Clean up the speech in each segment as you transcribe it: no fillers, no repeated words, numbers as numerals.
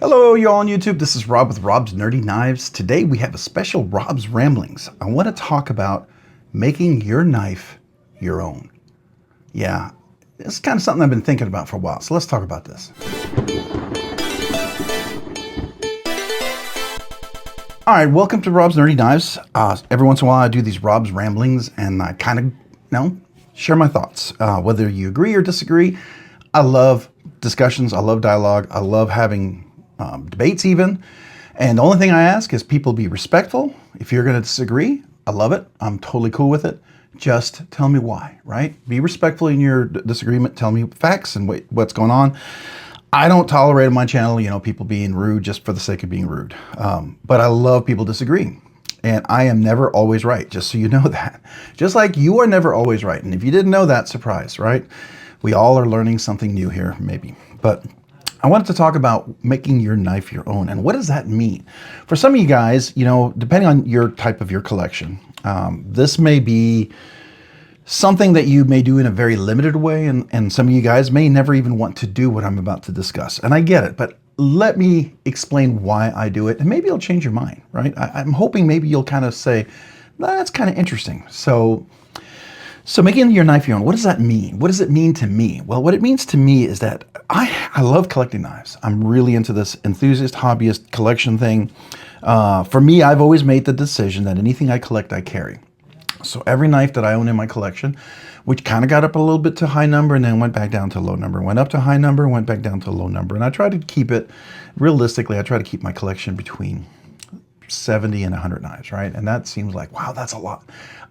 Hello, y'all on YouTube. This is Rob with Rob's Nerdy Knives. Today we have a special Rob's Ramblings. I want to talk about making your knife your own. Yeah, it's kind of something I've been thinking about for a while, so let's talk about this. All right, welcome to Rob's Nerdy Knives. Every once in a while I do these Rob's Ramblings and I kind of, share my thoughts. Whether you agree or disagree, I love discussions, I love dialogue, I love having debates even. And the only thing I ask is people be respectful. If you're going to disagree, I love it. I'm totally cool with it. Just tell me why, right? Be respectful in your disagreement. Tell me facts and what's going on. I don't tolerate on my channel, people being rude just for the sake of being rude. But I love people disagreeing. And I am never always right, just so you know that. Just like you are never always right. And if you didn't know that, surprise, right? We all are learning something new here, maybe. But I wanted to talk about making your knife your own. And what does that mean? For some of you guys, depending on your type of your collection, this may be something that you may do in a very limited way. And some of you guys may never even want to do what I'm about to discuss. And I get it, but let me explain why I do it. And maybe it'll change your mind, right? I'm hoping maybe you'll kind of say, that's kind of interesting. So making your knife your own, what does that mean? What does it mean to me? Well, what it means to me is that I love collecting knives. I'm really into this enthusiast, hobbyist collection thing. For me, I've always made the decision that anything I collect, I carry. So every knife that I own in my collection, which kind of got up a little bit to high number and then went back down to low number, went up to high number, went back down to low number. And I try to keep it, realistically, I try to keep my collection between 70 and 100 knives, right? And that seems like, wow, that's a lot.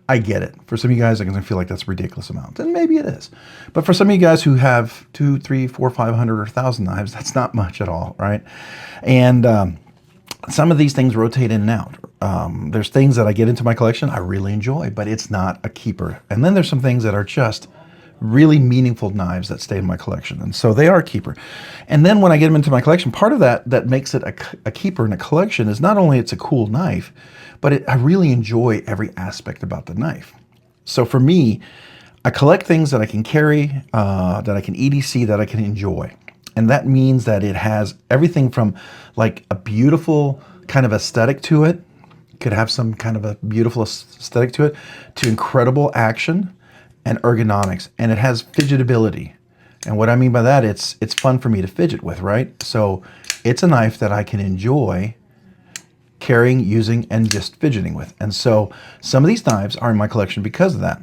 I get it. For some of you guys, I can feel like that's a ridiculous amount, and maybe it is. But for some of you guys who have 2, 3, 4, 500 or 1,000 knives, that's not much at all, right? And some of these things rotate in and out. There's things that I get into my collection I really enjoy, but it's not a keeper. And then there's some things that are just really meaningful knives that stay in my collection, and so they are a keeper. And then when I get them into my collection, part of that makes it a keeper in a collection is not only it's a cool knife, but I really enjoy every aspect about the knife. So for me, I collect things that I can carry, that I can EDC, that I can enjoy. And that means that it has everything from like a beautiful kind of aesthetic to it, could have some kind of a beautiful aesthetic to it, to incredible action and ergonomics. And it has fidgetability. And what I mean by that, it's fun for me to fidget with, right? So it's a knife that I can enjoy carrying, using, and just fidgeting with. And so some of these knives are in my collection because of that.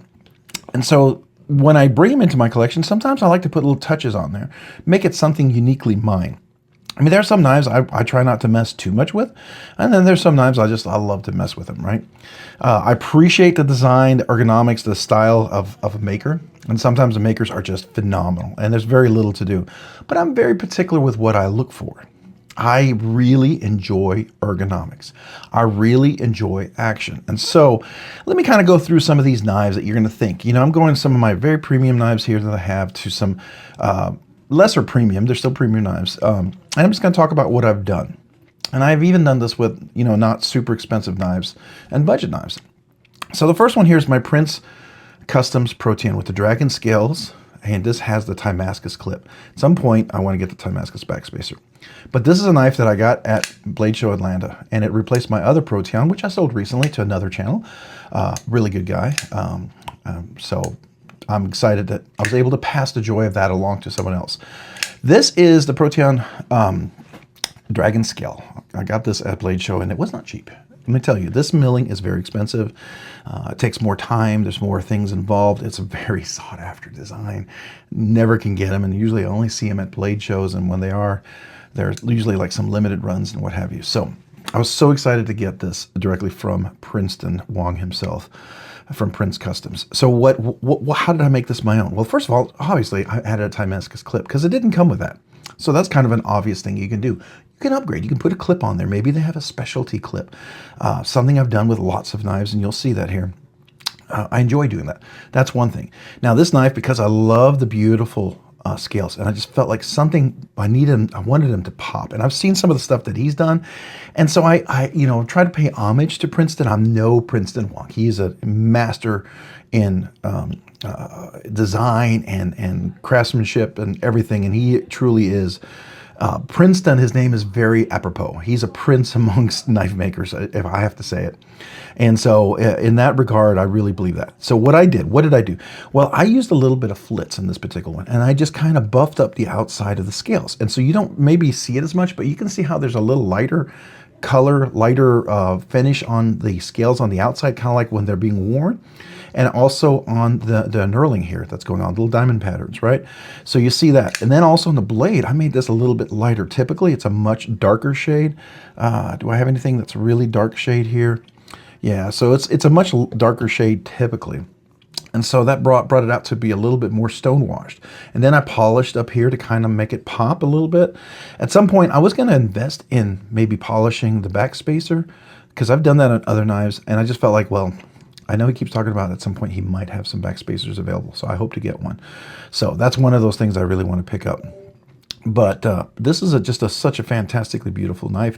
And so when I bring them into my collection, sometimes I like to put little touches on there, make it something uniquely mine. I mean, there are some knives I try not to mess too much with, and then there's some knives I love to mess with them, right? I appreciate the design, the ergonomics, the style of a maker, and sometimes the makers are just phenomenal, and there's very little to do. But I'm very particular with what I look for. I really enjoy ergonomics. I really enjoy action. And so let me kind of go through some of these knives that you're going to think. I'm going to some of my very premium knives here that I have to some lesser premium. They're still premium knives. And I'm just going to talk about what I've done. And I've even done this with, not super expensive knives and budget knives. So the first one here is my Prince Customs Pro-10 with the dragon scales. And this has the Damascus clip. At some point, I want to get the Damascus backspacer. But this is a knife that I got at Blade Show Atlanta, and it replaced my other Pro-10, which I sold recently to another channel. Really good guy. So I'm excited that I was able to pass the joy of that along to someone else. This is the Pro-10 Dragon Scale. I got this at Blade Show, and it was not cheap. Let me tell you, this milling is very expensive. It takes more time. There's more things involved. It's a very sought after design. Never can get them, and usually I only see them at Blade shows, and when they are, there's usually like some limited runs and what have you. So I was so excited to get this directly from Princeton Wong himself, from Prince Customs. So how did I make this my own? Well, first of all, obviously I added a Damascus clip because it didn't come with that. So that's kind of an obvious thing you can do. You can upgrade. You can put a clip on there. Maybe they have a specialty clip. Something I've done with lots of knives, and you'll see that here. I enjoy doing that. That's one thing. Now this knife, because I love the beautiful scales, and I just felt like something I wanted him to pop. And I've seen some of the stuff that he's done, and so I try to pay homage to Princeton. I'm no Princeton wonk. He is a master in design and craftsmanship and everything, and he truly is Princeton, his name is very apropos. He's a prince amongst knife makers, if I have to say it. And so in that regard, I really believe that. So what did I do? Well, I used a little bit of flitz in this particular one, and I just kind of buffed up the outside of the scales. And so you don't maybe see it as much, but you can see how there's a little lighter color, lighter finish on the scales on the outside, kind of like when they're being worn. And also on the knurling here that's going on, little diamond patterns, right? So you see that. And then also on the blade, I made this a little bit lighter. Typically, it's a much darker shade. Do I have anything that's really dark shade here? Yeah, so it's a much darker shade typically. And so that brought it out to be a little bit more stone washed. And then I polished up here to kind of make it pop a little bit. At some point, I was going to invest in maybe polishing the back spacer, because I've done that on other knives, and I just felt like, well, I know he keeps talking about at some point he might have some back spacers available, so I hope to get one. So that's one of those things I really want to pick up. But this is such a fantastically beautiful knife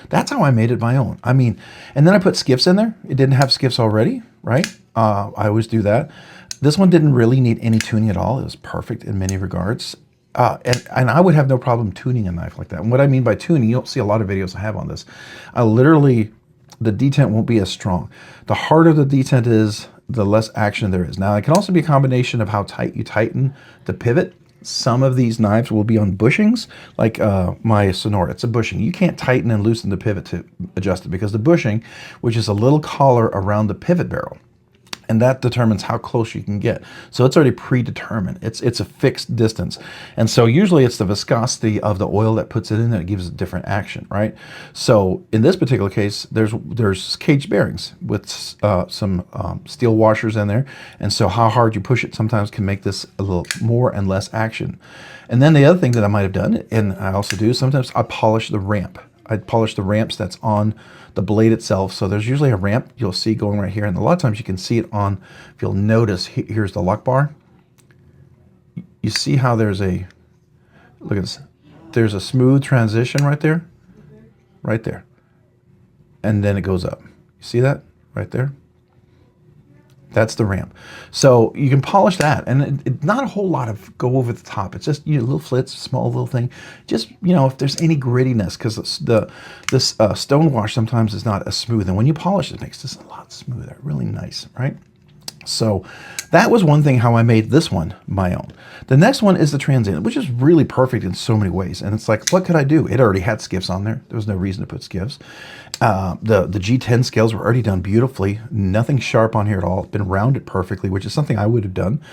that's how I made it my own. I mean, and then I put skiffs in there. It didn't have skiffs already, right? I always do that. This one didn't really need any tuning at all. It was perfect in many regards. And I would have no problem tuning a knife like that. And what I mean by tuning, you'll see a lot of videos I have on this. The detent won't be as strong. The harder the detent is, the less action there is. Now, it can also be a combination of how tight you tighten the pivot. Some of these knives will be on bushings, like my Sonora. It's a bushing. You can't tighten and loosen the pivot to adjust it, because the bushing, which is a little collar around the pivot barrel, and that determines how close you can get. So it's already predetermined. It's a fixed distance. And so usually it's the viscosity of the oil that puts it in that gives it different action, right? So in this particular case, there's caged bearings with some steel washers in there. And so how hard you push it sometimes can make this a little more and less action. And then the other thing that I might have done, and I also do, sometimes I polish the ramp. I polish the ramps that's on the blade itself. So there's usually a ramp you'll see going right here. And a lot of times you can see it on, if you'll notice, here's the lock bar. You see how look at this. There's a smooth transition right there. And then it goes up. You see that right there? That's the ramp. So you can polish that, and not a whole lot of go over the top. It's just little flits, small little thing. Just if there's any grittiness, because this stone wash sometimes is not as smooth, and when you polish it, it makes this a lot smoother. Really nice, right? So that was one thing how I made this one my own. The next one is the transient, which is really perfect in so many ways. And it's like, what could I do? It already had skiffs on there. There was no reason to put skiffs. The G10 scales were already done beautifully. Nothing sharp on here at all. It's been rounded perfectly, which is something I would have done.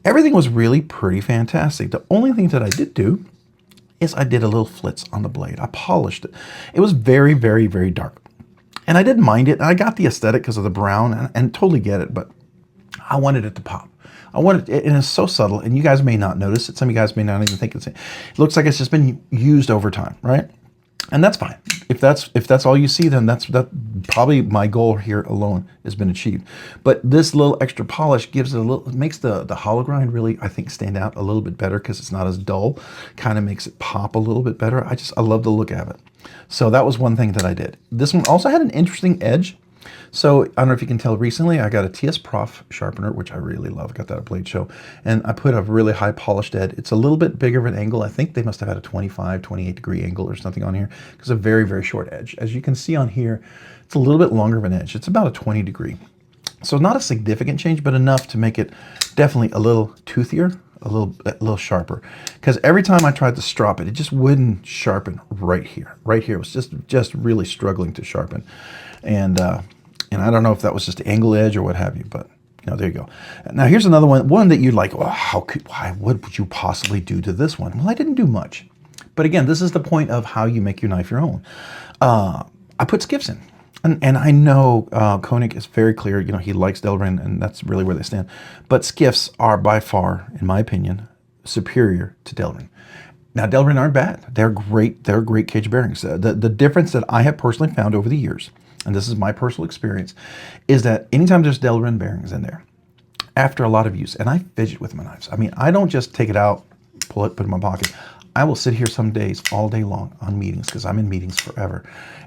Everything was really pretty fantastic. The only thing that I did do is I did a little flitz on the blade. I polished it. It was very, very, very dark. And I didn't mind it. And I got the aesthetic because of the brown, and totally get it, but I wanted it to pop. I wanted it, and it's so subtle, and you guys may not notice it. Some of you guys may not even think it looks like it's just been used over time, right? And that's fine. If that's all you see, then that probably my goal here alone has been achieved. But this little extra polish gives it makes the hollow grind really, I think, stand out a little bit better, because it's not as dull. Kind of makes it pop a little bit better. I love the look of it. So that was one thing that I did. This one also had an interesting edge. So I don't know if you can tell, recently I got a TS Prof sharpener, which I really love. I got that at Blade Show. And I put a really high polished edge. It's a little bit bigger of an angle. I think they must have had a 25, 28 degree angle or something on here, because a very, very short edge. As you can see on here, it's a little bit longer of an edge. It's about a 20 degree. So not a significant change, but enough to make it definitely a little toothier, a little sharper. Because every time I tried to strop it, it just wouldn't sharpen right here. Right here, it was just really struggling to sharpen. And I don't know if that was just the angle edge or what have you, but there you go. Now here's another one that you'd like, well, what would you possibly do to this one? Well, I didn't do much. But again, this is the point of how you make your knife your own. I put skiffs in. And I know Koenig is very clear, he likes Delrin, and that's really where they stand. But skiffs are by far, in my opinion, superior to Delrin. Now, Delrin aren't bad. They're great. They're great cage bearings. The difference that I have personally found over the years, and this is my personal experience, is that anytime there's Delrin bearings in there, after a lot of use, and I fidget with my knives. I mean, I don't just take it out, pull it, put it in my pocket. I will sit here some days all day long on meetings, because I'm in meetings forever,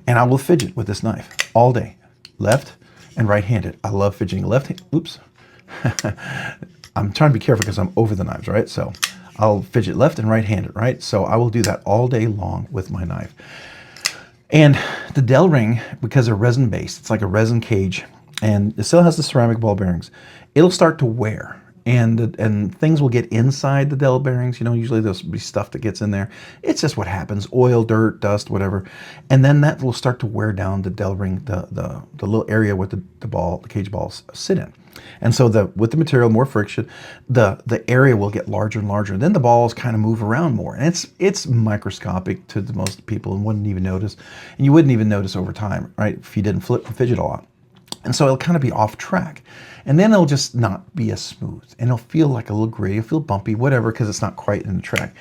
and I will fidget with this knife all day, left and right-handed. I love fidgeting left hand. Oops. I'm trying to be careful because I'm over the knives, right? So I'll fidget left and right-handed, right? So I will do that all day long with my knife. And the Del ring, because they're resin based, it's like a resin cage, and it still has the ceramic ball bearings. It'll start to wear, and things will get inside the Del bearings. You know, usually there'll be stuff that gets in there. It's just what happens: oil, dirt, dust, whatever, and then that will start to wear down the Del ring, the little area where the cage balls sit in. And so with the material, more friction, the area will get larger and larger. And then the balls kind of move around more. And it's microscopic to most people and wouldn't even notice. And you wouldn't even notice over time, right, if you didn't flip and fidget a lot. And so it'll kind of be off track. And then it'll just not be as smooth. And it'll feel like a little gritty, it'll feel bumpy, whatever, because it's not quite in the track.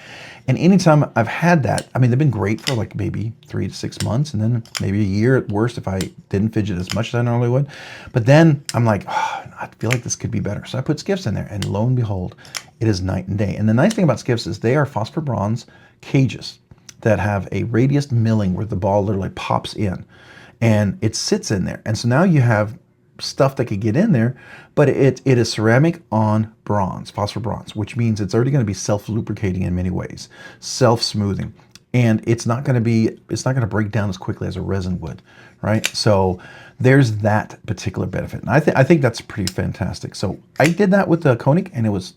And anytime I've had that, I mean, they've been great for like maybe 3 to 6 months, and then maybe a year at worst if I didn't fidget as much as I normally would. But then I'm like, oh, I feel like this could be better. So I put Skiffs in there, and lo and behold, it is night and day. And the nice thing about Skiffs is they are phosphor bronze cages that have a radius milling where the ball literally pops in, and it sits in there. And so now you have stuff that could get in there, but it is ceramic on bronze, phosphor bronze, which means it's already going to be self-lubricating in many ways, self-smoothing, and it's not going to break down as quickly as a resin would, right? So there's that particular benefit, and I think that's pretty fantastic. So I did that with the Koenig, and it was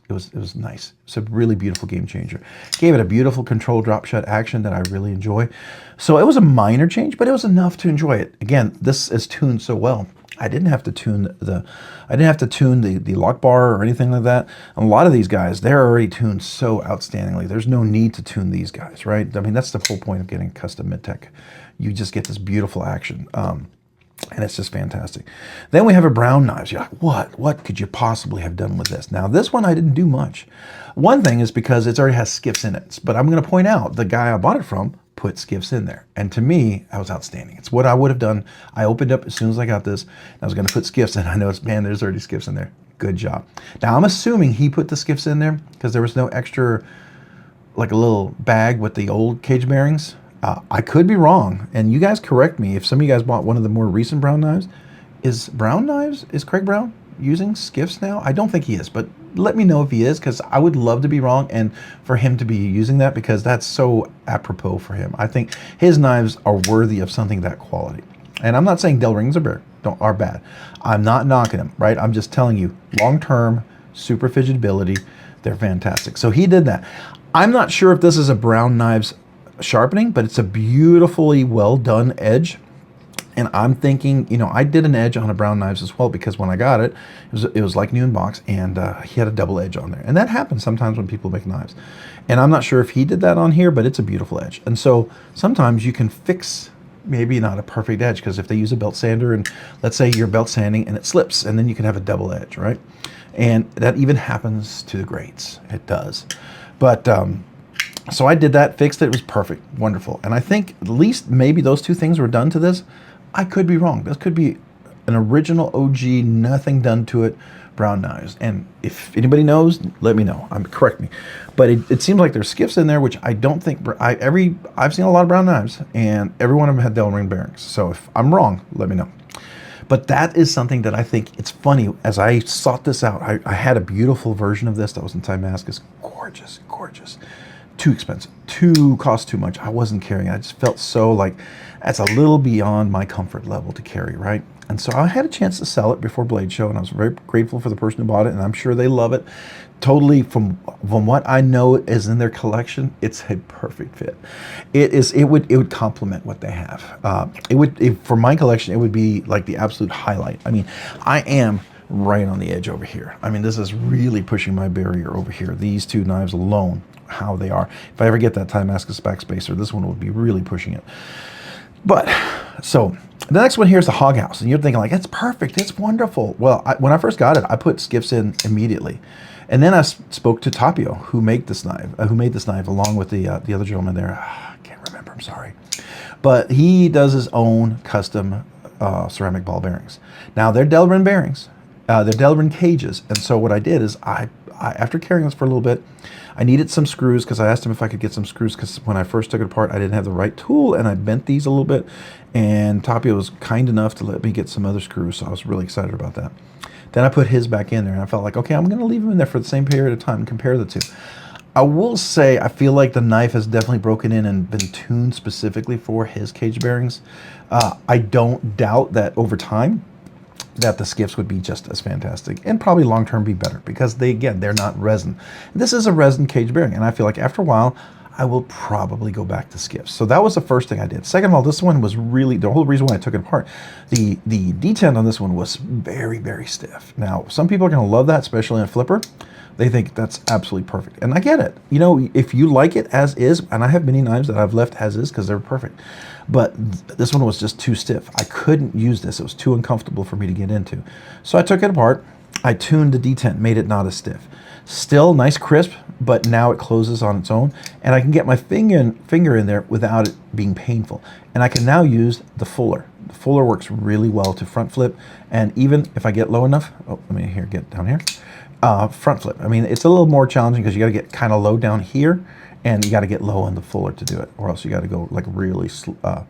nice. It's a really beautiful game changer. Gave it a beautiful control drop shut action that I really enjoy. So it was a minor change, but it was enough to enjoy it. Again, this is tuned so well. I didn't have to tune the lock bar or anything like that. A lot of these guys, they're already tuned so outstandingly. There's no need to tune these guys, right? I mean, that's the whole point of getting custom mid-tech. You just get this beautiful action, and it's just fantastic. Then we have a brown knives. You're like, what could you possibly have done with this? Now, this one I didn't do much. One thing is because it already has Skiffs in it, but I'm going to point out the guy I bought it from put Skiffs in there. And to me, that was outstanding. It's what I would have done. I opened up as soon as I got this. I was going to put Skiffs in. I know man, there's already Skiffs in there. Good job. Now, I'm assuming he put the Skiffs in there because there was no extra, like a little bag with the old cage bearings. I could be wrong. And you guys correct me if some of you guys bought one of the more recent brown knives. Is Craig Brown using Skiffs now? I don't think he is, but let me know if he is, because I would love to be wrong and for him to be using that, because that's so apropos for him. I think his knives are worthy of something that quality. And I'm not saying Del rings are bad. I'm not knocking them, right? I'm just telling you, long-term, super fidgetability, they're fantastic. So he did that. I'm not sure if this is a brown knives sharpening, but it's a beautifully well done edge. And I'm thinking, you know, I did an edge on a brown knives as well, because when I got it, it was like new in box, and he had a double edge on there. And that happens sometimes when people make knives. And I'm not sure if he did that on here, but it's a beautiful edge. And so sometimes you can fix maybe not a perfect edge, because if they use a belt sander, and let's say you're belt sanding and it slips, and then you can have a double edge, right? And that even happens to the greats. It does. But so I did that, fixed it. It was perfect, wonderful. And I think at least maybe those two things were done to this. I could be wrong. This could be an original OG, nothing done to it, brown knives. And if anybody knows, let me know. Correct me. But it seems like there's Skiffs in there, which I don't think. I've seen a lot of brown knives, and every one of them had Del ring bearings. So if I'm wrong, let me know. But that is something that I think, it's funny, as I sought this out, I had a beautiful version of this that was in Damascus. Gorgeous, gorgeous. Too expensive, cost too much. I wasn't carrying it. I just felt so like that's a little beyond my comfort level to carry, right? And so I had a chance to sell it before Blade Show, and I was very grateful for the person who bought it, and I'm sure they love it. Totally, from what I know is in their collection, it's a perfect fit. It would complement what they have. For my collection, it would be like the absolute highlight. I mean, I am right on the edge over here. I mean, this is really pushing my barrier over here. These two knives alone, how they are. If I ever get that Damascus backspacer, this one would be really pushing it. But so the next one here is the Hog House, and you're thinking like, it's perfect, it's wonderful. Well, when I first got it, I put Skiffs in immediately, and then I spoke to Tapio, who made this knife, along with the other gentleman there. I can't remember. I'm sorry, but he does his own custom ceramic ball bearings. Now they're Del ring bearings, they're Del ring cages, and so what I did is I after carrying this for a little bit, I needed some screws, because I asked him if I could get some screws, because when I first took it apart, I didn't have the right tool, and I bent these a little bit, and Tapio was kind enough to let me get some other screws, so I was really excited about that. Then I put his back in there, and I felt like, okay, I'm going to leave him in there for the same period of time and compare the two. I will say I feel like the knife has definitely broken in and been tuned specifically for his cage bearings. I don't doubt that over time that the Skiffs would be just as fantastic and probably long-term be better because they're not resin. This is a resin cage bearing, and I feel like after a while I will probably go back to Skiffs. So that was the first thing I did. Second of all, this one was really, the whole reason why I took it apart, the detent on this one was very, very stiff. Now, some people are gonna love that, especially in a flipper. They think that's absolutely perfect. And I get it. You know, if you like it as is, and I have many knives that I've left as is because they're perfect, but this one was just too stiff. I couldn't use this. It was too uncomfortable for me to get into. So I took it apart. I tuned the detent, made it not as stiff. Still nice crisp, but now it closes on its own, and I can get my finger in there without it being painful. And I can now use the fuller. The fuller works really well to front flip, and even if I get low enough, oh, let me get down here. Front flip. I mean, it's a little more challenging because you got to get kind of low down here, and you got to get low on the fuller to do it, or else you got to go like really slow.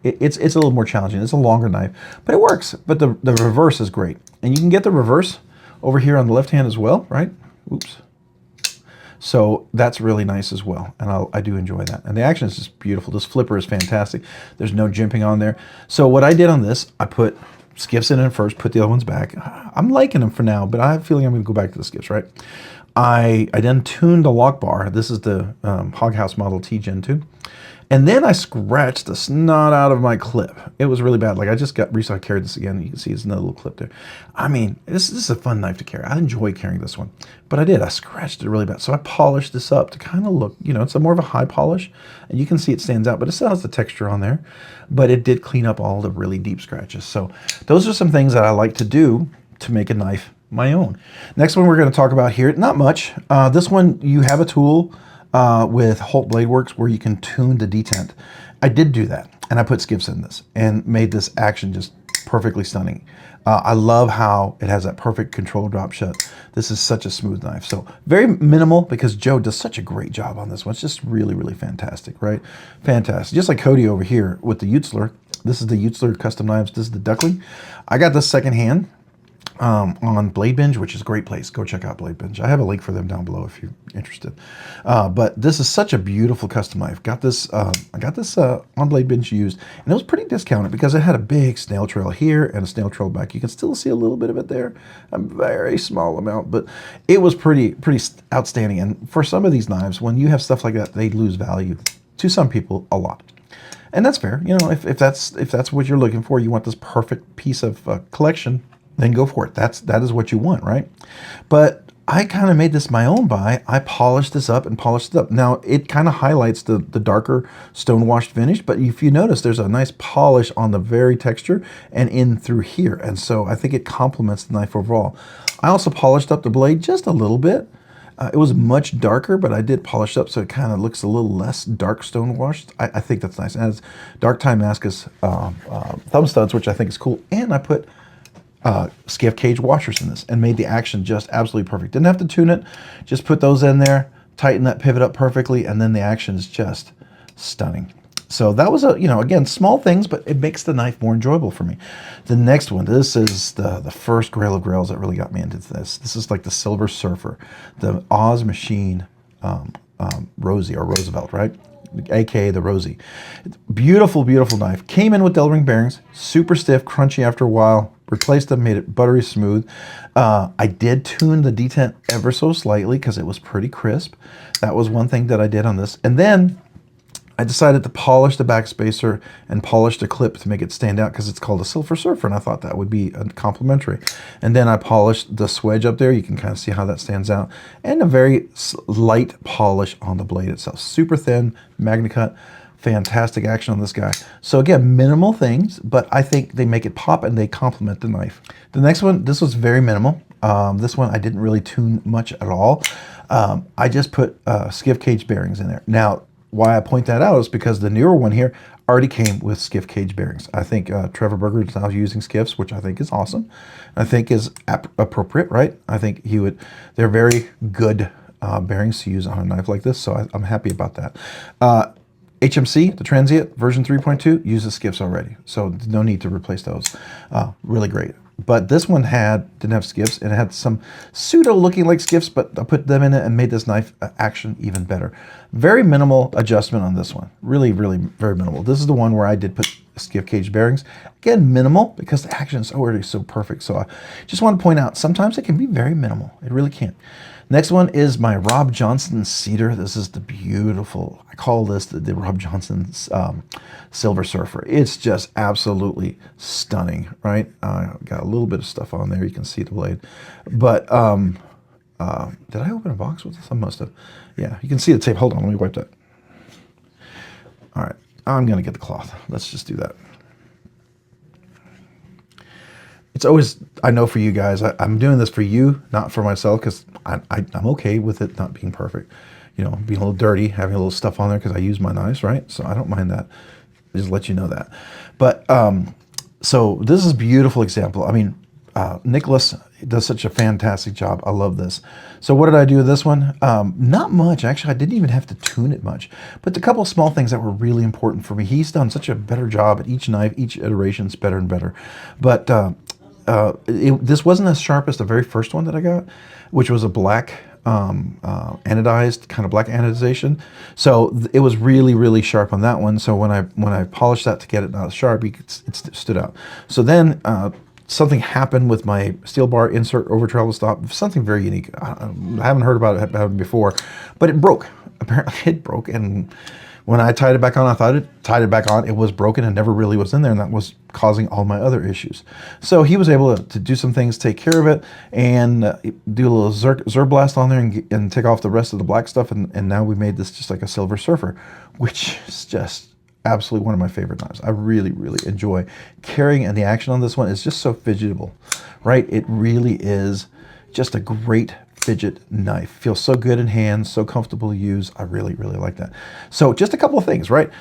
It's a little more challenging. It's a longer knife, but it works. But the reverse is great, and you can get the reverse over here on the left hand as well, right? Oops. So that's really nice as well, and I do enjoy that. And the action is just beautiful. This flipper is fantastic. There's no jimping on there. So what I did on this, I put Skiffs in it first, put the other ones back. I'm liking them for now, but I have a feeling I'm going to go back to the Skiffs, right? I then tuned the lock bar. This is the Hoghouse Model T Gen 2. And then I scratched the snot out of my clip. It was really bad. Like I just recently carried this again. You can see it's another little clip there. I mean, this is a fun knife to carry. I enjoy carrying this one. But I scratched it really bad. So I polished this up to kind of look, you know, it's more of a high polish. And you can see it stands out, but it still has the texture on there. But it did clean up all the really deep scratches. So those are some things that I like to do to make a knife my own. Next one we're going to talk about here, not much. This one, you have a tool with Holt Blade Works where you can tune the detent. I did do that, and I put Skiffs in this and made this action just perfectly stunning. I love how it has that perfect control drop shut. This is such a smooth knife. So very minimal because Joe does such a great job on this one. It's just really, really fantastic, right? Fantastic. Just like Cody over here with the Utzler. This is the Utzler Custom Knives. This is the Duckling. I got this secondhand on BladeBinge, which is a great place. Go check out BladeBinge. I have a link for them down below if you're interested. But this is such a beautiful custom knife. Got this, I got this on BladeBinge used, and it was pretty discounted because it had a big snail trail here and a snail trail back. You can still see a little bit of it there, a very small amount, but it was pretty outstanding. And for some of these knives, when you have stuff like that, they lose value to some people a lot. And that's fair. You know, if that's what you're looking for, you want this perfect piece of collection, then go for it. That is what you want, right? But I kind of made this my own buy. I polished this up and polished it up. Now, it kind of highlights the darker stone-washed finish, but if you notice, there's a nice polish on the very texture and in through here. And so I think it complements the knife overall. I also polished up the blade just a little bit. It was much darker, but I did polish it up so it kind of looks a little less dark stone-washed. I think that's nice. It has dark Damascus thumb studs, which I think is cool. And I put Skiff cage washers in this and made the action just absolutely perfect. Didn't have to tune it, just put those in there, tighten that pivot up perfectly, and then the action is just stunning. So that was again, small things, but it makes the knife more enjoyable for me. The next one, this is the first grail of grails that really got me into this. This is like the Silver Surfer, the Oz Machine Rosie or Roosevelt, right? AKA the Rosie. Beautiful, beautiful knife. Came in with Delta ring bearings, super stiff, crunchy after a while. Replaced them, made it buttery smooth. I did tune the detent ever so slightly because it was pretty crisp. That was one thing that I did on this. And then I decided to polish the back spacer and polish the clip to make it stand out because it's called a Silver Surfer, and I thought that would be complimentary. And then I polished the swedge up there. You can kind of see how that stands out. And a very light polish on the blade itself. Super thin, Magna Cut. Fantastic action on this guy. So again, minimal things, but I think they make it pop and they complement the knife. The next one, this was very minimal. This one I didn't really tune much at all. I just put Skiff Caged Bearings in there. Now, why I point that out is because the newer one here already came with Skiff Caged Bearings. I think Trevor Berger is now using Skiffs, which I think is awesome. I think is appropriate, right? I think they're very good bearings to use on a knife like this, so I'm happy about that. HMC, the Transient version 3.2, uses Skiffs already, so no need to replace those. Really great. But this one didn't have skiffs, and it had some pseudo looking like skiffs, but I put them in it and made this knife action even better. Very minimal adjustment on this one. Really, really very minimal. This is the one where I did put skiff cage bearings. Again, minimal because the action is already so perfect. So I just want to point out, sometimes it can be very minimal. It really can. Next one is my Rob Johnson cedar. This is the beautiful, I call this the Rob Johnson Silver Surfer. It's just absolutely stunning, right? Got a little bit of stuff on there. You can see the blade. But did I open a box with this? I must have. Yeah, you can see the tape. Hold on, let me wipe that. All right, I'm going to get the cloth. Let's just do that. It's always, I know for you guys, I'm doing this for you, not for myself, because I'm okay with it not being perfect. You know, being a little dirty, having a little stuff on there because I use my knives, right? So I don't mind that. Just let you know that. But, so this is a beautiful example. I mean, Nicholas does such a fantastic job. I love this. So what did I do with this one? Not much. Actually, I didn't even have to tune it much. But a couple of small things that were really important for me. He's done such a better job at each knife. Each iteration is better and better. But this wasn't as sharp as the very first one that I got, which was a black anodized, kind of black anodization. So it was really, really sharp on that one. So when I polished that to get it not as sharp, it stood out. So then something happened with my steel bar insert over travel stop, something very unique. I haven't heard about it happen before, but it broke. Apparently it broke, and when I tied it back on, I thought it tied it back on, it was broken and never really was in there, and that was causing all my other issues. So he was able to do some things, take care of it, and do a little Zerblast on there and take off the rest of the black stuff, and now we made this just like a Silver Surfer, which is just absolutely one of my favorite knives. I really, really enjoy carrying, and the action on this one is just so fidgetable, right? It really is just a great fidget knife. Feels so good in hands, so comfortable to use. I really, really like that. So just a couple of things, right?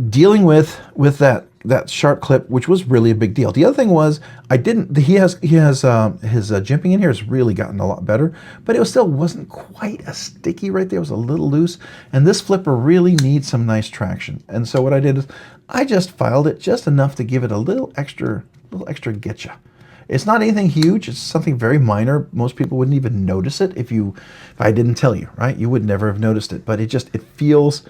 Dealing with that sharp clip, which was really a big deal. The other thing was he has his jimping in here has really gotten a lot better, but it still wasn't quite as sticky right there. It was a little loose, and this flipper really needs some nice traction. And so what I did is I just filed it just enough to give it a little extra getcha. It's not anything huge. It's something very minor. Most people wouldn't even notice it if I didn't tell you, right? You would never have noticed it, but it feels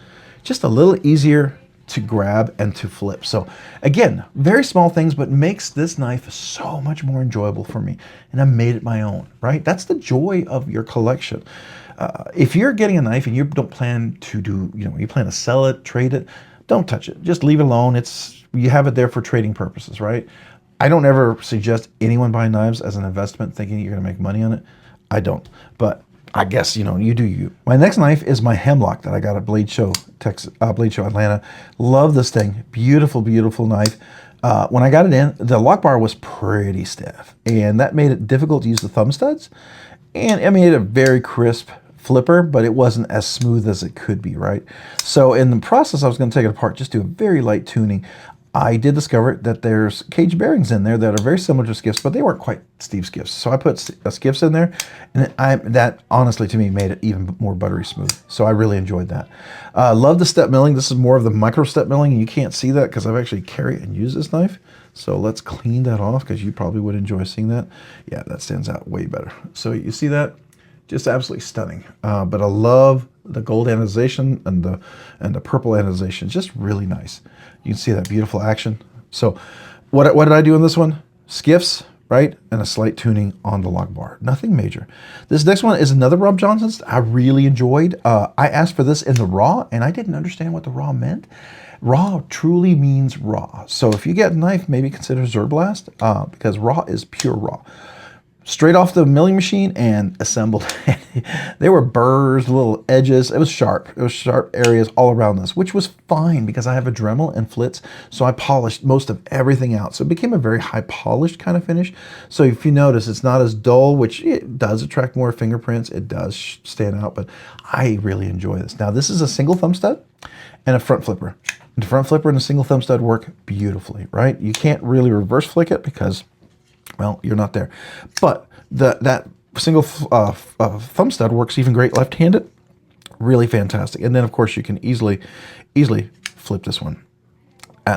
just a little easier to grab and to flip. So again, very small things, but makes this knife so much more enjoyable for me. And I made it my own, right? That's the joy of your collection. If you're getting a knife and you don't plan to do, you plan to sell it, trade it, don't touch it. Just leave it alone. You have it there for trading purposes, right? I don't ever suggest anyone buy knives as an investment thinking you're going to make money on it. I don't, but I guess, you do you. My next knife is my Hemlock that I got at Blade Show, Atlanta. Love this thing. Beautiful, beautiful knife. When I got it in, the lock bar was pretty stiff, and that made it difficult to use the thumb studs. And it made a very crisp flipper, but it wasn't as smooth as it could be, right? So in the process, I was going to take it apart, just do a very light tuning. I did discover that there's cage bearings in there that are very similar to skiffs, but they weren't quite Steve skiffs. So I put skiffs in there, and that honestly to me made it even more buttery smooth. So I really enjoyed that. Love the step milling. This is more of the micro step milling, and you can't see that because I've actually carried and used this knife. So let's clean that off because you probably would enjoy seeing that. Yeah, that stands out way better. So you see that? Just absolutely stunning. But I love the gold anodization and the purple anodization. Just really nice. You can see that beautiful action. So what did I do in this one? Skiffs, right? And a slight tuning on the lock bar. Nothing major. This next one is another Rob Johnson's I really enjoyed. I asked for this in the raw, and I didn't understand what the raw meant. Raw truly means raw. So if you get a knife, maybe consider Zerblast, because raw is pure raw. Straight off the milling machine and assembled. There were burrs, little edges. It was sharp. It was sharp areas all around this, which was fine because I have a Dremel and flits, so I polished most of everything out. So it became a very high polished kind of finish. So if you notice, it's not as dull, which it does attract more fingerprints. It does stand out, but I really enjoy this. Now this is a single thumb stud and a front flipper. The front flipper and a single thumb stud work beautifully, right? You can't really reverse flick it because, well, you're not there. But that single thumb stud works even great left-handed. Really fantastic. And then, of course, you can easily flip this one.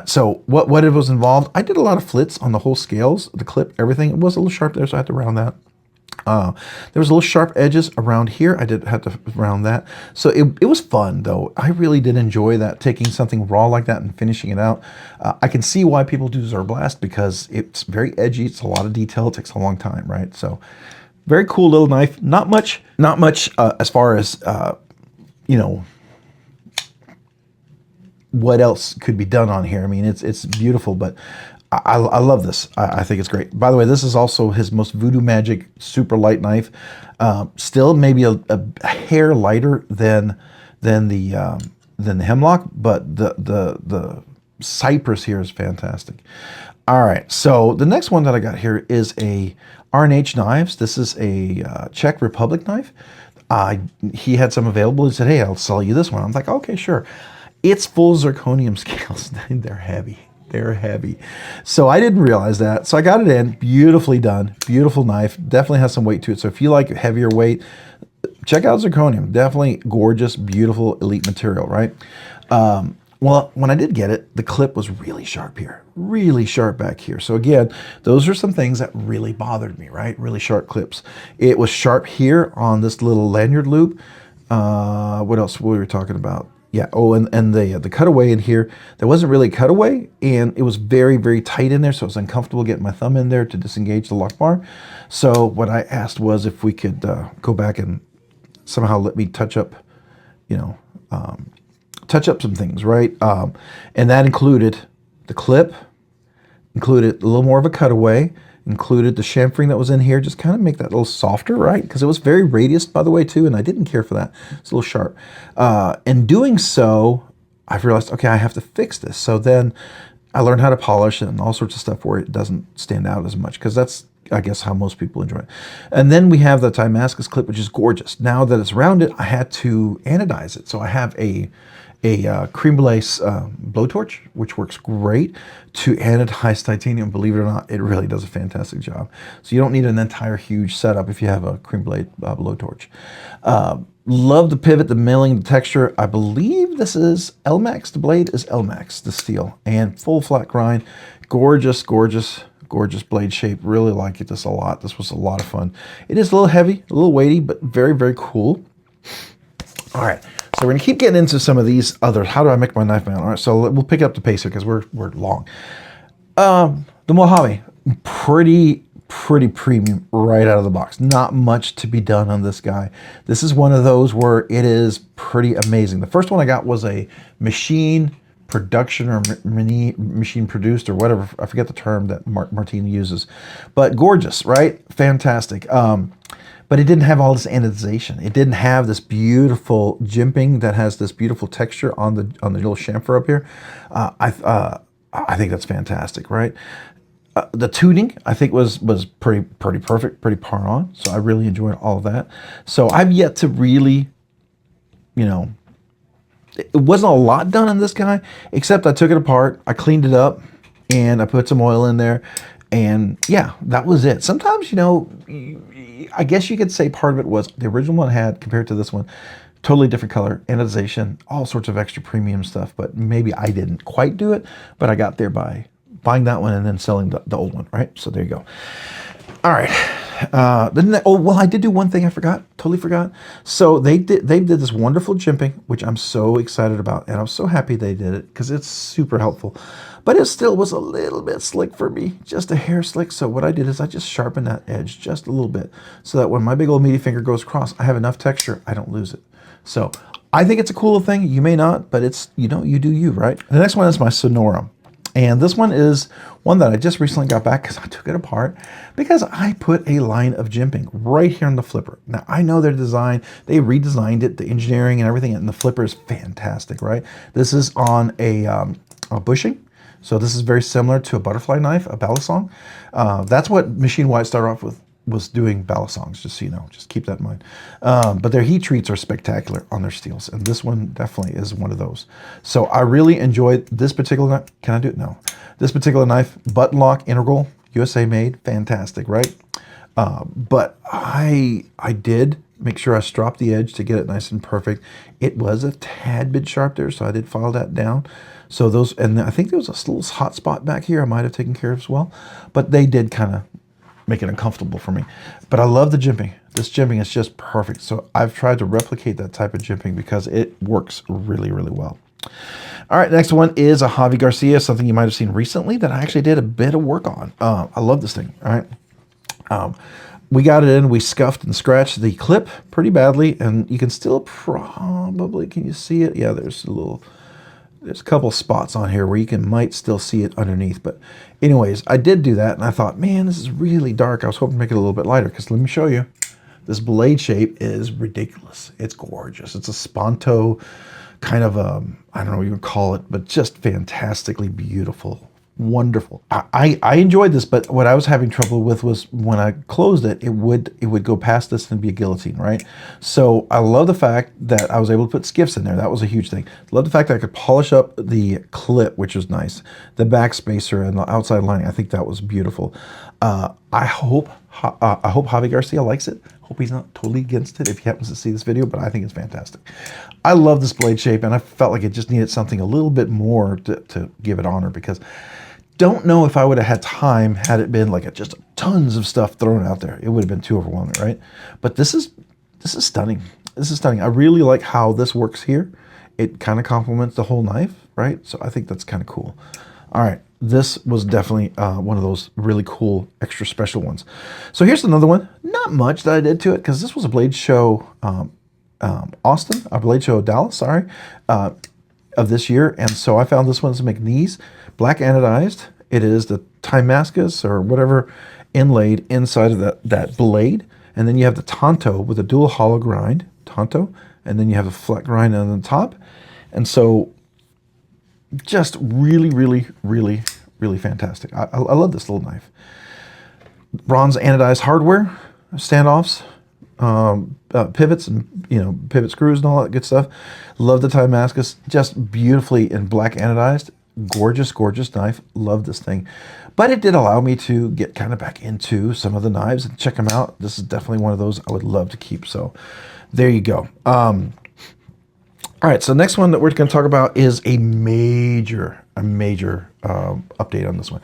So what it was involved, I did a lot of flits on the whole scales, the clip, everything. It was a little sharp there, so I had to round that. There was a little sharp edges around here. I did have to round that. So it was fun, though. I really did enjoy that, taking something raw like that and finishing it out. I can see why people do Zerblast, because it's very edgy. It's a lot of detail. It takes a long time, right? So very cool little knife. Not much as far as, you know, what else could be done on here. I mean, it's beautiful, but I love this. I think it's great. By the way, this is also his most Voodoo Magic super light knife. Still maybe a hair lighter than the Hemlock, but the Cypress here is fantastic. All right, so the next one that I got here is a R&H Knives. This is a Czech Republic knife. He had some available. He said, hey, I'll sell you this one. I'm like, okay, sure. It's full zirconium scales. They're heavy. They're heavy. So I didn't realize that. So I got it in, beautifully done, beautiful knife. Definitely has some weight to it. So if you like heavier weight, check out zirconium. Definitely gorgeous, beautiful, elite material, right? Well, when I did get it, the clip was really sharp here, really sharp back here. So again, those are some things that really bothered me, right? Really sharp clips. It was sharp here on this little lanyard loop. What else were we talking about? Yeah, oh, and the cutaway in here, there wasn't really a cutaway, and it was very, very tight in there, so it was uncomfortable getting my thumb in there to disengage the lock bar. So what I asked was if we could go back and somehow let me touch up, you know, touch up some things, right? And that included the clip, included a little more of a cutaway, included the chamfering that was in here, just kind of make that a little softer, right? Because it was very radiused, by the way, too, and I didn't care for that. It's a little sharp. In doing so, I've realized, okay, I have to fix this. So then I learned how to polish and all sorts of stuff where it doesn't stand out as much, because that's, I guess, how most people enjoy it. And then we have the Damascus clip, which is gorgeous. Now that it's rounded, I had to anodize it. So I have a creme brulee blowtorch, which works great to anodize titanium. Believe it or not, it really does a fantastic job. So you don't need an entire huge setup if you have a creme brulee blowtorch. Love the pivot, the milling, the texture. I believe this is Elmax. The blade is Elmax, the steel, and full flat grind. Gorgeous, gorgeous, gorgeous blade shape. Really like this a lot. This was a lot of fun. It is a little heavy, a little weighty, but very, very cool. All right. So we're gonna keep getting into some of these others. How do I make my knife mount? All right, so we'll pick up the pace here because we're long. The Mojave, pretty premium right out of the box. Not much to be done on this guy. This is one of those where it is pretty amazing. The first one I got was a machine production or machine produced or whatever. I forget the term that Martin uses, but gorgeous, right? Fantastic. But it didn't have all this anodization. It didn't have this beautiful jimping that has this beautiful texture on the little chamfer up here. I think that's fantastic, right? The tuning I think was pretty perfect, pretty par on. So I really enjoyed all of that. So I've yet to really, you know, it wasn't a lot done on this guy, except I took it apart, I cleaned it up, and I put some oil in there. And yeah, that was it. Sometimes, you know, I guess you could say part of it was the original one had, compared to this one, totally different color, anodization, all sorts of extra premium stuff, but maybe I didn't quite do it, but I got there by buying that one and then selling the old one, right? So there you go. All right. Oh, well, I did do one thing I forgot, totally forgot. So they did this wonderful jimping, which I'm so excited about, and I'm so happy they did it because it's super helpful. But it still was a little bit slick for me, just a hair slick. So what I did is I just sharpened that edge just a little bit so that when my big old meaty finger goes across, I have enough texture, I don't lose it. So I think it's a cool thing. You may not, but it's, you know, you do you, right? The next one is my Sonora. And this one is one that I just recently got back because I took it apart because I put a line of jimping right here on the flipper. Now, I know their design, they redesigned it, the engineering and everything, and the flipper is fantastic, right? This is on a bushing. So this is very similar to a butterfly knife, a balisong. That's what Machine White started off with, was doing balisongs, just so you know, just keep that in mind. But their heat treats are spectacular on their steels, and this one definitely is one of those. So I really enjoyed this particular knife. Can I do it? No. This particular knife, button lock, integral, USA made, fantastic, right? But I did make sure I stropped the edge to get it nice and perfect. It was a tad bit sharp there, so I did file that down. So those, and I think there was a little hot spot back here I might have taken care of as well, but they did kind of make it uncomfortable for me. But I love the jimping. This jimping is just perfect. So I've tried to replicate that type of jimping because it works really, really well. All right, next one is a Javi Garcia, something you might have seen recently that I actually did a bit of work on. I love this thing, all right? We got it in, we scuffed and scratched the clip pretty badly, and you can still probably, can you see it? Yeah, there's a couple spots on here where you might still see it underneath. But anyways, I did do that, and I thought, man, this is really dark. I was hoping to make it a little bit lighter, because let me show you. This blade shape is ridiculous. It's gorgeous. It's a Sponto kind of, I don't know what you would call it, but just fantastically beautiful. Wonderful. I enjoyed this, but what I was having trouble with was when I closed it, it would go past this and be a guillotine, right? So I love the fact that I was able to put skiffs in there. That was a huge thing. Love the fact that I could polish up the clip, which was nice. The back spacer and the outside lining, I think that was beautiful. I hope Javi Garcia likes it. Hope he's not totally against it if he happens to see this video, but I think it's fantastic. I love this blade shape, and I felt like it just needed something a little bit more to give it honor, because don't know if I would have had time had it been like just tons of stuff thrown out there. It would have been too overwhelming, right? But this is stunning. This is stunning. I really like how this works here. It kind of complements the whole knife, right? So I think that's kind of cool. All right, this was definitely one of those really cool extra special ones. So here's another one. Not much that I did to it, because this was a Blade Show Austin, a Blade Show Dallas, sorry, of this year. And so I found this one as a McNeese, black anodized. It is the Timascus or whatever inlaid inside of that blade. And then you have the Tonto with a dual hollow grind, Tonto, and then you have a flat grind on the top. And so just really, really, really, really fantastic. I love this little knife. Bronze anodized hardware, standoffs, pivots, and pivot screws and all that good stuff. Love the Timascus, just beautifully in black anodized. Gorgeous, gorgeous knife. Love this thing. But it did allow me to get kind of back into some of the knives and check them out. This is definitely one of those I would love to keep. So there you go. All right, so next one that we're going to talk about is a major update on this one.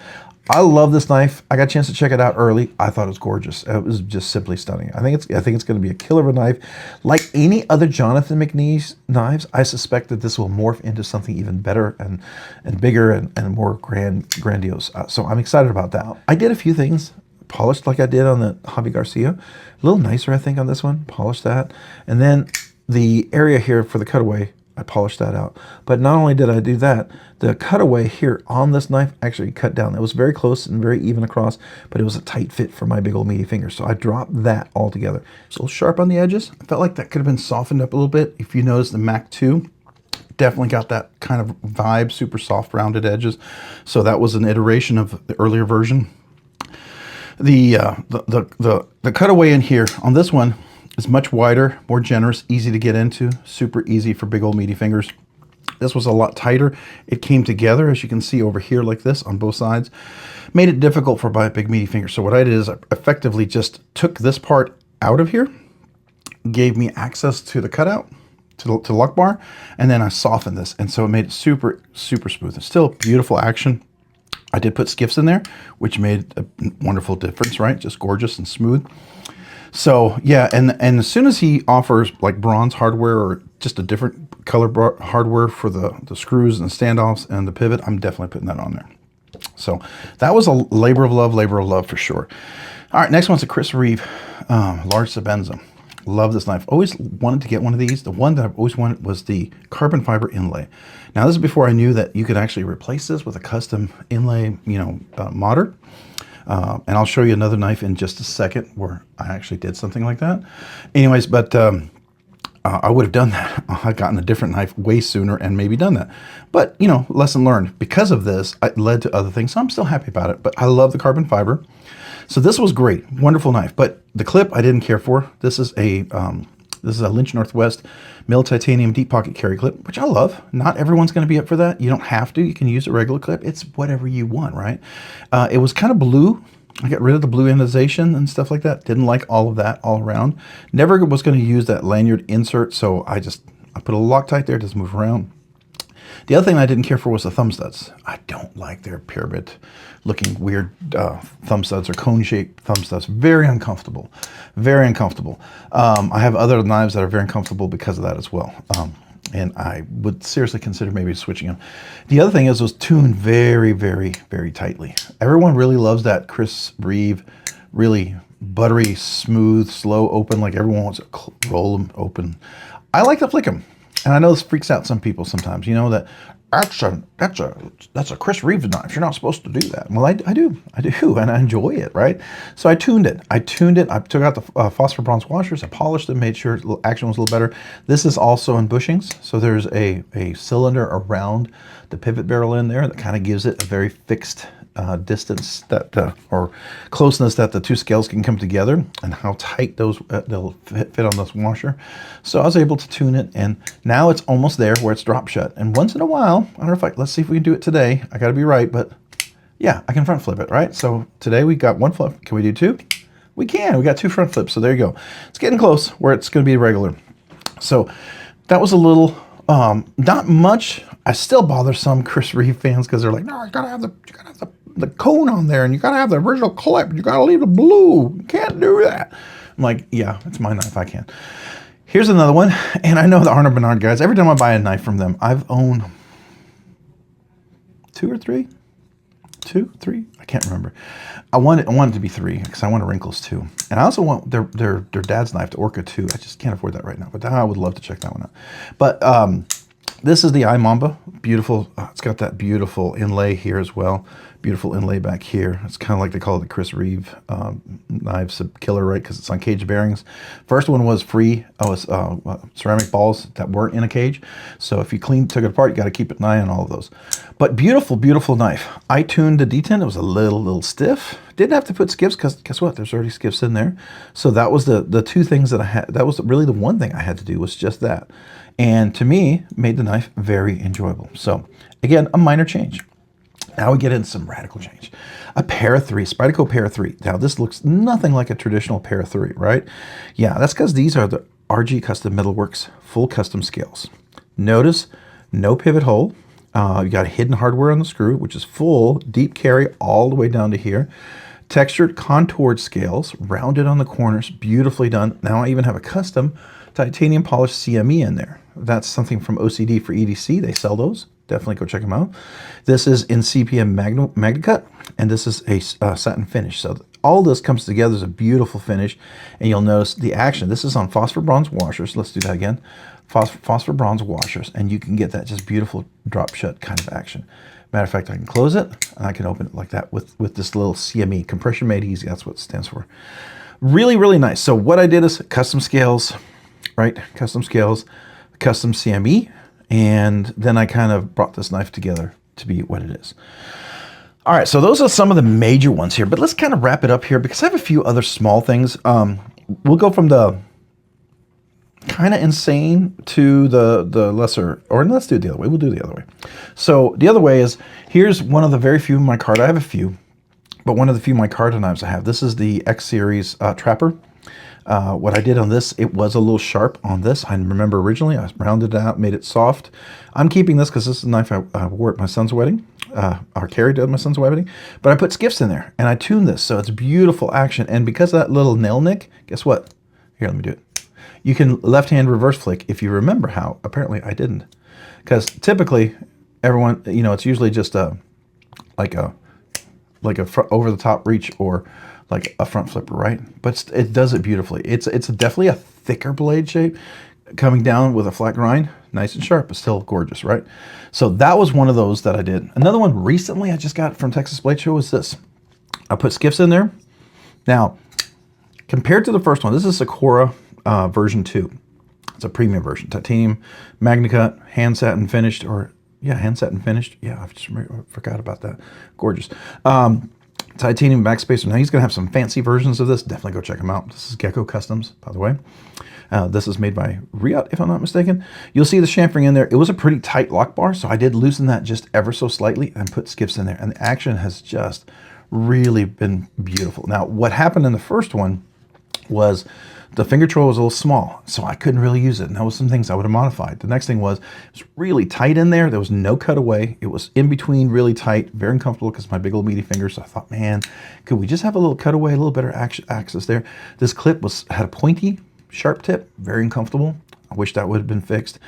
I love this knife. I got a chance to check it out early. I thought it was gorgeous. It was just simply stunning. I think it's going to be a killer of a knife. Like any other Jonathan McNeese knives, I suspect that this will morph into something even better and bigger and more grandiose. So I'm excited about that. I did a few things. Polished like I did on the Javi Garcia. A little nicer, I think, on this one. Polished that. And then the area here for the cutaway, I polished that out. But not only did I do that, the cutaway here on this knife actually cut down. It was very close and very even across, but it was a tight fit for my big old meaty finger. So I dropped that all together. It's a little sharp on the edges. I felt like that could have been softened up a little bit. If you notice, the Mac 2 definitely got that kind of vibe, super soft rounded edges. So that was an iteration of the earlier version. The cutaway in here on this one is much wider, more generous, easy to get into, super easy for big old meaty fingers. This was a lot tighter. It came together, as you can see over here like this on both sides. Made it difficult for my big meaty fingers. So what I did is I effectively just took this part out of here, gave me access to the cutout, to the lock bar, and then I softened this. And so it made it super, super smooth. It's still beautiful action. I did put skiffs in there, which made a wonderful difference, right? Just gorgeous and smooth. So yeah, and as soon as he offers like bronze hardware or just a different color hardware for the screws and standoffs and the pivot, I'm definitely putting that on there. So that was a labor of love for sure. All right, next one's a Chris Reeve large Sebenza. Love this knife. Always wanted to get one of these. The one that I've always wanted was the carbon fiber inlay. Now this is before I knew that you could actually replace this with a custom inlay, modder. And I'll show you another knife in just a second where I actually did something like that. Anyways, but I would have done that. I'd gotten a different knife way sooner and maybe done that. But, lesson learned. Because of this, it led to other things. So I'm still happy about it. But I love the carbon fiber. So this was great. Wonderful knife. But the clip I didn't care for. This is a Lynch Northwest mill titanium deep pocket carry clip, which I love. Not everyone's going to be up for that. You don't have to. You can use a regular clip. It's whatever you want, right? It was kind of blue. I got rid of the blue anodization and stuff like that. Didn't like all of that all around. Never was going to use that lanyard insert, so I put a Loctite there to move around. The other thing I didn't care for was the thumb studs. I don't like their pyramid looking weird thumb studs or cone-shaped thumb studs. Very uncomfortable. Very uncomfortable. I have other knives that are very uncomfortable because of that as well. And I would seriously consider maybe switching them. The other thing is those tune very, very, very tightly. Everyone really loves that Chris Reeve, really buttery, smooth, slow open, like everyone wants to roll them open. I like to flick them. And I know this freaks out some people sometimes, you know, that that's a Chris Reeve knife. You're not supposed to do that. Well, I do, and I enjoy it, right? So I tuned it. I took out the phosphor bronze washers. I polished them, made sure action was a little better. This is also in bushings, so there's a cylinder around the pivot barrel in there that kind of gives it a very fixed distance that or closeness that the two scales can come together, and how tight those they'll fit on this washer. So I was able to tune it, and now it's almost there where it's drop shut. And once in a while, I don't know if let's see if we can do it today. I got to be right, but yeah, I can front flip it, right? So today we got one flip. Can we do two? We can. We got two front flips. So there you go. It's getting close where it's going to be regular. So that was a little not much. I still bother some Chris Reeve fans because they're like, no, you gotta have the cone on there, and you gotta have the original clip. You gotta leave the blue. You can't do that. I'm like, yeah, it's my knife. I can. Here's another one, and I know the Arnold Bernard guys. Every time I buy a knife from them, I've owned two or three. I can't remember. I want it to be three because I want a wrinkles too, and I also want their dad's knife, the Orca 2. I just can't afford that right now, but I would love to check that one out. But this is the iMamba. Beautiful. It's got that beautiful inlay here as well. Beautiful inlay back here. It's kind of like they call it the Chris Reeve knives killer, right? Because it's on caged bearings. First one was free. Ceramic balls that weren't in a cage. So if you took it apart, you got to keep an eye on all of those. But beautiful, beautiful knife. I tuned the D10. It was a little stiff. Didn't have to put skiffs because guess what? There's already skiffs in there. So that was the two things that I had. That was really the one thing I had to do, was just that. And to me, made the knife very enjoyable. So again, a minor change. Now we get into some radical change. A Para 3, Spyderco Para 3. Now this looks nothing like a traditional Para 3, right? Yeah, that's because these are the RG Custom Metalworks full custom scales. Notice no pivot hole. You got hidden hardware on the screw, which is full, deep carry all the way down to here. Textured contoured scales, rounded on the corners, beautifully done. Now I even have a custom titanium polished CME in there. That's something from OCD for EDC. They sell those. Definitely go check them out. This is in CPM MagnaCut, and this is a satin finish. So all this comes together as a beautiful finish, and you'll notice the action. This is on phosphor bronze washers. Let's do that again. Phosphor bronze washers, and you can get that just beautiful drop shut kind of action. Matter of fact, I can close it, and I can open it like that with this little CME, compression made easy. That's what it stands for. Really, really nice. So what I did is custom scales, right? Custom scales, custom CME, and then I kind of brought this knife together to be what it is. All right, so those are some of the major ones here, but let's kind of wrap it up here because I have a few other small things. We'll go from the kind of insane to the lesser, or let's do it the other way. We'll do it the other way. So the other way is, here's one of the very few micarta. I have a few, but one of the few micarta knives I have. This is the X Series Trapper. What I did on this, it was a little sharp on this. I remember originally I rounded it out, made it soft. I'm keeping this because this is a knife I wore at my son's wedding, or carried at my son's wedding, but I put skiffs in there and I tuned this so it's beautiful action. And because of that little nail nick, guess what? Here, let me do it. You can left-hand reverse flick if you remember how. Apparently I didn't, because typically everyone, you know, it's usually just like a over-the-top reach or like a front flipper, right? But it does it beautifully. It's definitely a thicker blade shape coming down with a flat grind, nice and sharp, but still gorgeous, right? So that was one of those that I did. Another one recently I just got from Texas Blade Show was this. I put skiffs in there. Now, compared to the first one, this is Sakura version 2. It's a premium version, titanium, MagnaCut, hand satin finished, or yeah, hand satin finished. Yeah, I just forgot about that. Gorgeous. Titanium backspacer. Now he's going to have some fancy versions of this. Definitely go check them out. This is Gecko Customs, by the way. This is made by Riot, if I'm not mistaken. You'll see the chamfering in there. It was a pretty tight lock bar, so I did loosen that just ever so slightly and put skiffs in there. And the action has just really been beautiful. Now, what happened in the first one was the finger control was a little small, so I couldn't really use it. And that was some things I would have modified. The next thing was, it was really tight in there. There was no cutaway. It was in between, really tight, very uncomfortable because my big old meaty fingers. So I thought, man, could we just have a little cutaway, a little better access there? This clip had a pointy, sharp tip, very uncomfortable. I wish that would have been fixed.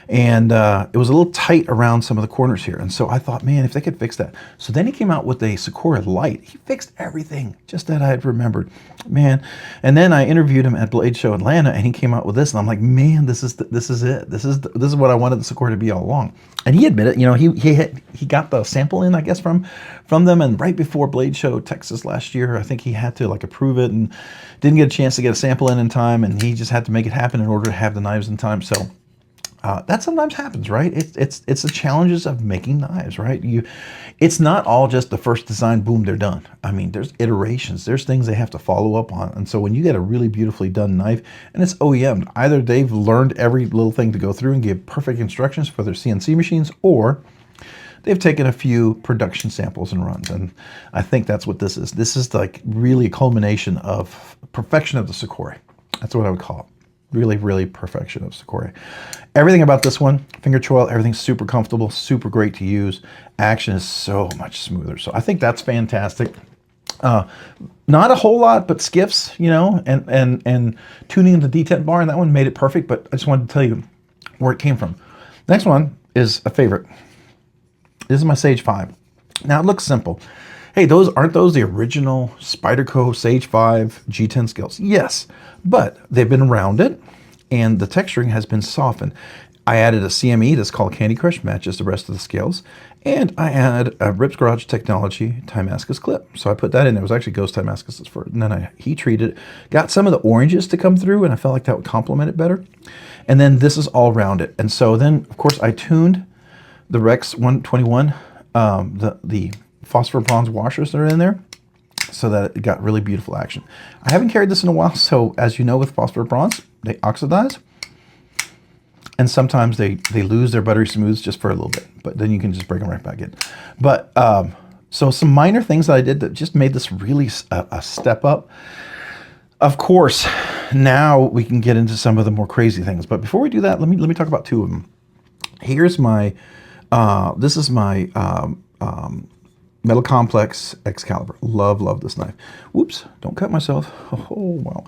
And it was a little tight around some of the corners here. And so I thought, man, if they could fix that. So then he came out with a Sakura Light. He fixed everything, just that I had remembered. Man. And then I interviewed him at Blade Show Atlanta, and he came out with this. And I'm like, man, this is it. This is what I wanted the Sakura to be all along. And he admitted, you know, he got the sample in, I guess, from them. And right before Blade Show Texas last year, I think he had to like approve it and didn't get a chance to get a sample in time. And he just had to make it happen in order to have the knives in time. So that sometimes happens, right? It's the challenges of making knives, right? It's not all just the first design, boom, they're done. I mean, there's iterations, there's things they have to follow up on. And so when you get a really beautifully done knife and it's OEM'd, either they've learned every little thing to go through and give perfect instructions for their CNC machines, or they've taken a few production samples and runs. And I think that's what this is. This is like really a culmination of perfection of the Sakura. That's what I would call it. Really, really perfection of Sakura. Everything about this one, finger choil, everything's super comfortable, super great to use. Action is so much smoother. So I think that's fantastic. Not a whole lot, but skiffs, you know, and tuning the detent bar, and that one made it perfect, but I just wanted to tell you where it came from. Next one is a favorite. This is my Sage 5. Now it looks simple. Hey, aren't those the original Spyderco Sage 5 G10 scales? Yes, but they've been rounded and the texturing has been softened. I added a CME that's called Candy Crush, matches the rest of the scales, and I added a Rips Garage Technology Timascus clip. So I put that in. It was actually Ghost Timascus first, and then I heat treated it. Got some of the oranges to come through, and I felt like that would complement it better. And then this is all rounded. And so then, of course, I tuned the Rex 121, the phosphor bronze washers that are in there, so that it got really beautiful action. I haven't carried this in a while, so as you know, with phosphor bronze, they oxidize, and sometimes they lose their buttery smooths just for a little bit, but then you can just bring them right back in. But so some minor things that I did that just made this really a step up. Of course, now we can get into some of the more crazy things, but before we do that, let me talk about two of them. Here's my this is my Metal Complex Excalibur. Love this knife. Whoops, don't cut myself. Oh, well.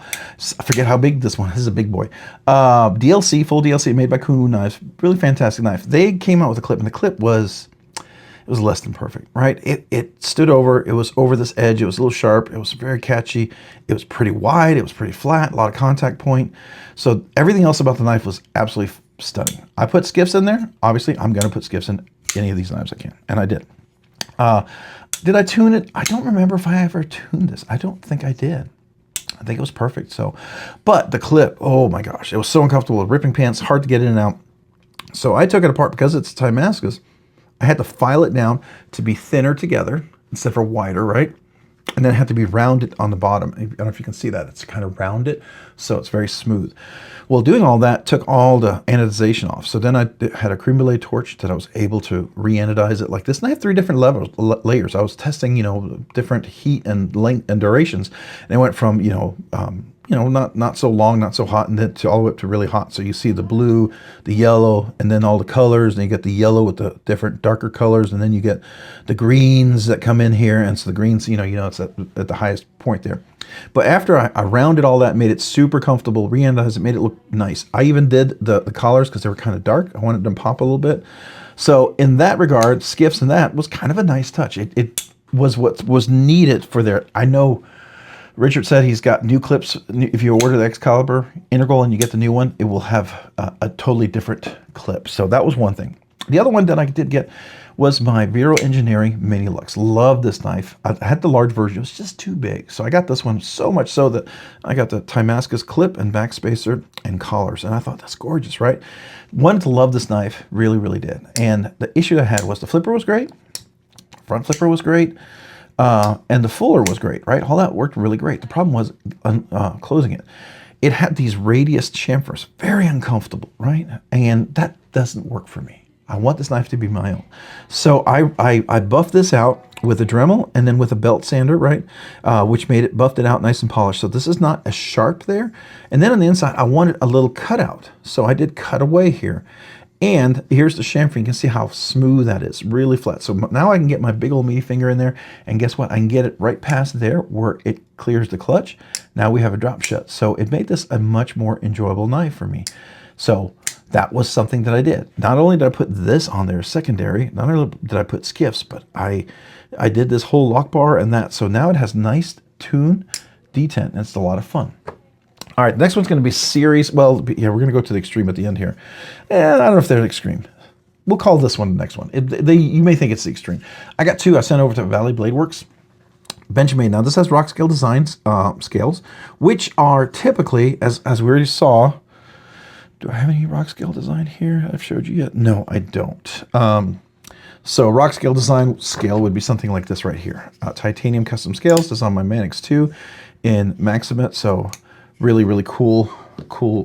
I forget how big this one is. This is a big boy. DLC, full DLC made by Kunwu Knives. Really fantastic knife. They came out with a clip, and the clip was less than perfect, right? It stood over, it was over this edge, it was a little sharp, it was very catchy, it was pretty wide, it was pretty flat, a lot of contact point. So everything else about the knife was absolutely stunning. I put skiffs in there. Obviously, I'm gonna put skiffs in any of these knives I can, and I did. Did I tune it? I don't remember if I ever tuned this. I don't think I did. I think it was perfect. So, but the clip, oh my gosh, it was so uncomfortable with ripping pants, hard to get in and out. So I took it apart because it's Timascus. I had to file it down to be thinner together instead of wider, right? And then it had to be rounded on the bottom. I don't know if you can see that. It's kind of rounded, so it's very smooth. Well, doing all that took all the anodization off. So then I had a creme brulee torch that I was able to re-anodize it like this. And I have 3 different layers. I was testing, you know, different heat and length and durations. And it went from, not so long, not so hot, and then to all the way up to really hot. So you see the blue, the yellow, and then all the colors, and you get the yellow with the different darker colors, and then you get the greens that come in here, and so the greens, it's at the highest point there. But after I rounded all that, made it super comfortable, re-anodized it, made it look nice. I even did the collars because they were kind of dark. I wanted them to pop a little bit. So in that regard, skiffs and that was kind of a nice touch. It was what was needed for their, I know Richard said he's got new clips. If you order the Excalibur Integral and you get the new one, it will have a totally different clip. So that was one thing. The other one that I did get was my Vero Engineering Mini Lux. Love this knife. I had the large version. It was just too big. So I got this one, so much so that I got the Timascus clip and backspacer and collars. And I thought, that's gorgeous, right? Wanted to love this knife. Really, really did. And the issue I had was the flipper was great. Front flipper was great. And the fuller was great, right? All that worked really great. The problem was closing it. It had these radius chamfers, very uncomfortable, right? And that doesn't work for me. I want this knife to be my own. So I buffed this out with a Dremel and then with a belt sander, right? Which buffed it out nice and polished. So this is not as sharp there. And then on the inside, I wanted a little cutout. So I did cut away here. And here's the chamfer. You can see how smooth that is, really flat. So now I can get my big old meaty finger in there, and guess what? I can get it right past there where it clears the clutch. Now we have a drop shut. So it made this a much more enjoyable knife for me. So that was something that I did. Not only did I put this on there secondary, not only did I put skiffs, but I did this whole lock bar and that. So now it has nice tune detent, and it's a lot of fun. All right, next one's going to be series. Well, yeah, we're going to go to the extreme at the end here. And I don't know if they're extreme. We'll call this one the next one. You may think it's the extreme. I got two I sent over to Valley Blade Works. Benjamin. Now this has Rockscale Designs scales, which are typically, as we already saw. Do I have any Rockscale Design here I've showed you yet? No, I don't. So Rockscale Design scale would be something like this right here. Titanium custom scales. This is on my Manix 2 in Maximate. So really, really cool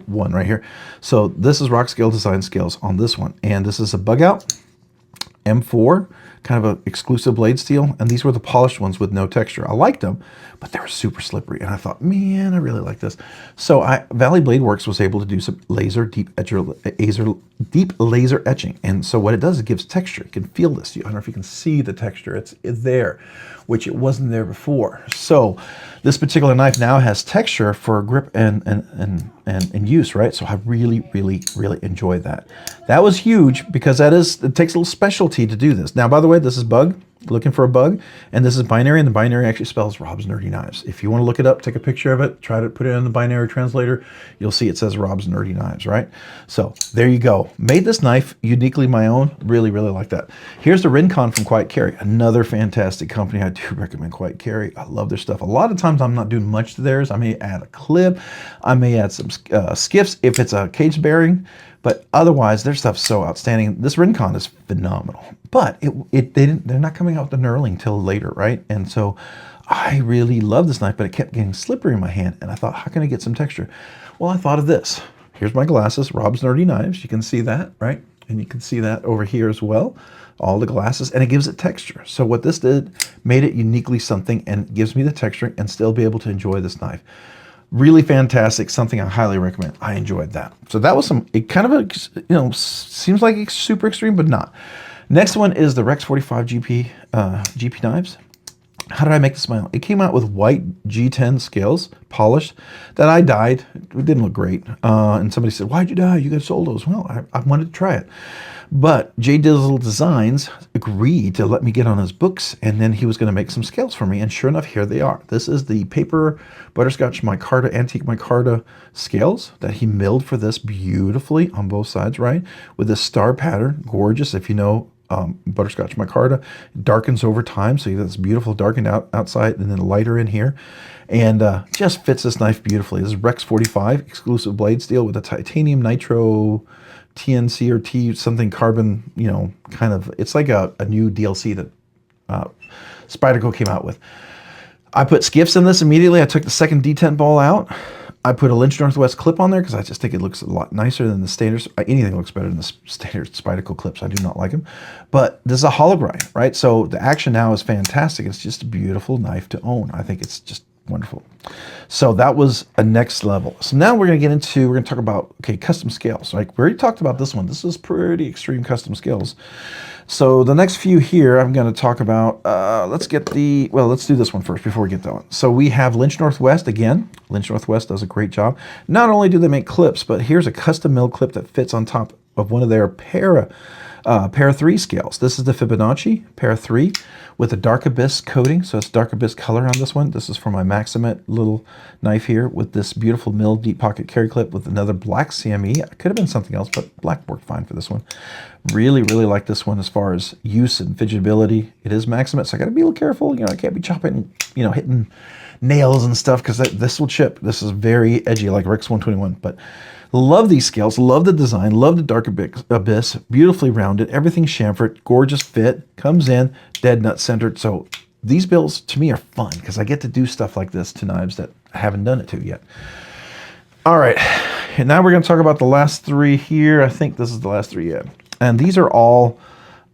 one right here. So this is Rockscale Design scales on this one. And this is a bug out M4, kind of an exclusive blade steel. And these were the polished ones with no texture. I liked them, but they were super slippery. And I thought, man, I really like this. So Valley Blade Works was able to do some deep laser etching. And so what it does, it gives texture. You can feel this. I don't know if you can see the texture. It's there, which it wasn't there before. So this particular knife now has texture for grip and use, right? So I really, really, really enjoyed that. That was huge because it takes a little specialty to do this. Now, by the way, this is bug, looking for a bug, and this is binary, and the binary actually spells Rob's Nerdy Knives. If you want to look it up, take a picture of it, try to put it in the binary translator, you'll see it says Rob's Nerdy Knives, right? So there you go. Made this knife uniquely my own. Really, really like that. Here's the Rincon from Quiet Carry, another fantastic company. I do recommend Quiet Carry. I love their stuff. A lot of times I'm not doing much to theirs. I may add a clip. I may add some skiffs if it's a caged bearing. But otherwise, their stuff's so outstanding. This Rincon is phenomenal. But they're not coming out with the knurling till later, right? And so I really love this knife, but it kept getting slippery in my hand. And I thought, how can I get some texture? Well, I thought of this. Here's my glasses, Rob's Nerdy Knives. You can see that, right? And you can see that over here as well. All the glasses, and it gives it texture. So what this did, made it uniquely something and gives me the texture and still be able to enjoy this knife. Really fantastic, something I highly recommend. I enjoyed that. So that was it kind of seems like it's super extreme, but not. Next one is the Rex 45 GP knives. How did I make this my own? It came out with white G10 scales, polished, that I dyed. It didn't look great. And somebody said, why'd you dye? You guys sold those. Well, I wanted to try it. But J Dizzle Designs agreed to let me get on his books, and then he was going to make some scales for me. And sure enough, here they are. This is the paper butterscotch micarta, antique micarta scales that he milled for this beautifully on both sides, right? With this star pattern, gorgeous. If you know butterscotch micarta, darkens over time, so you get this beautiful darkened outside and then lighter in here. And just fits this knife beautifully. This is Rex 45 exclusive blade steel with a titanium nitro TNC or T something carbon, kind of, it's like a new DLC that Spyderco came out with. I put skiffs in this immediately. I took the second detent ball out. I put a Lynch Northwest clip on there because I just think it looks a lot nicer than the standard. Anything looks better than the standard Spyderco clips. I do not like them. But this is a hollow grind, right? So the action now is fantastic. It's just a beautiful knife to own. I think it's just wonderful. So that was a next level. So now we're going to talk about, custom scales. Like we already talked about this one. This is pretty extreme custom scales. So the next few here, I'm going to talk about, let's do this one first before we get that one. So we have Lynch Northwest again. Lynch Northwest does a great job. Not only do they make clips, but here's a custom mill clip that fits on top of one of their Para 3 scales. This is the Fibonacci Para 3 with a dark abyss coating. So it's dark abyss color on this one. This is for my Maximate little knife here with this beautiful mill deep pocket carry clip with another black CME. It could have been something else, but black worked fine for this one. Really, really like this one as far as use and fidgetability. It is Maximate, so I got to be a little careful. I can't be chopping, hitting nails and stuff because this will chip. This is very edgy like Rex 121, but love these scales, love the design, love the dark abyss, beautifully rounded, everything chamfered, gorgeous fit, comes in, dead nut centered. So these builds to me are fun because I get to do stuff like this to knives that I haven't done it to yet. All right, and now we're going to talk about the last three here. I think this is the last three yet. And these are all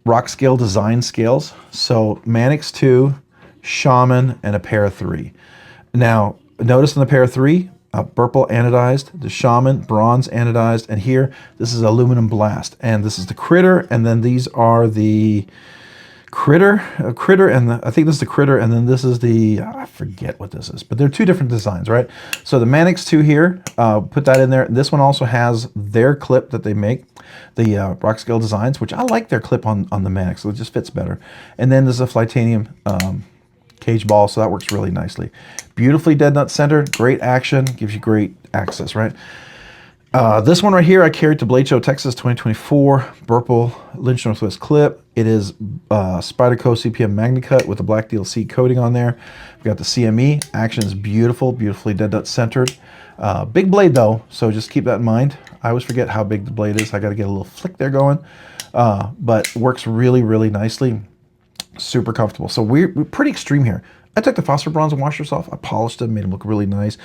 Rockscale Design scales. So Mannix 2, Shaman, and a pair of 3. Now, notice in the pair of 3, purple anodized, the Shaman, bronze anodized, and here, this is aluminum blast. And this is the Critter, and then these are the Critter, and I think this is the Critter, and then this is the, I forget what this is, but they're two different designs, right? So the Mannix 2 here, put that in there. This one also has their clip that they make, the Rockscale Designs, which I like their clip on the Mannix, so it just fits better. And then there's a Flytanium cage ball, so that works really nicely. Beautifully dead nut centered, great action, gives you great access, right? This one right here, I carried to Blade Show, Texas, 2024. Purple Lynch Northwest clip. It is Spyderco CPM Magna Cut with the black DLC coating on there. We've got the CME. Action is beautiful, beautifully dead nut centered. Big blade though, so just keep that in mind. I always forget how big the blade is. I got to get a little flick there going, but works really, really nicely. Super comfortable. So we're pretty extreme here. I took the phosphor bronze and washers off. I polished them, made them look really nice.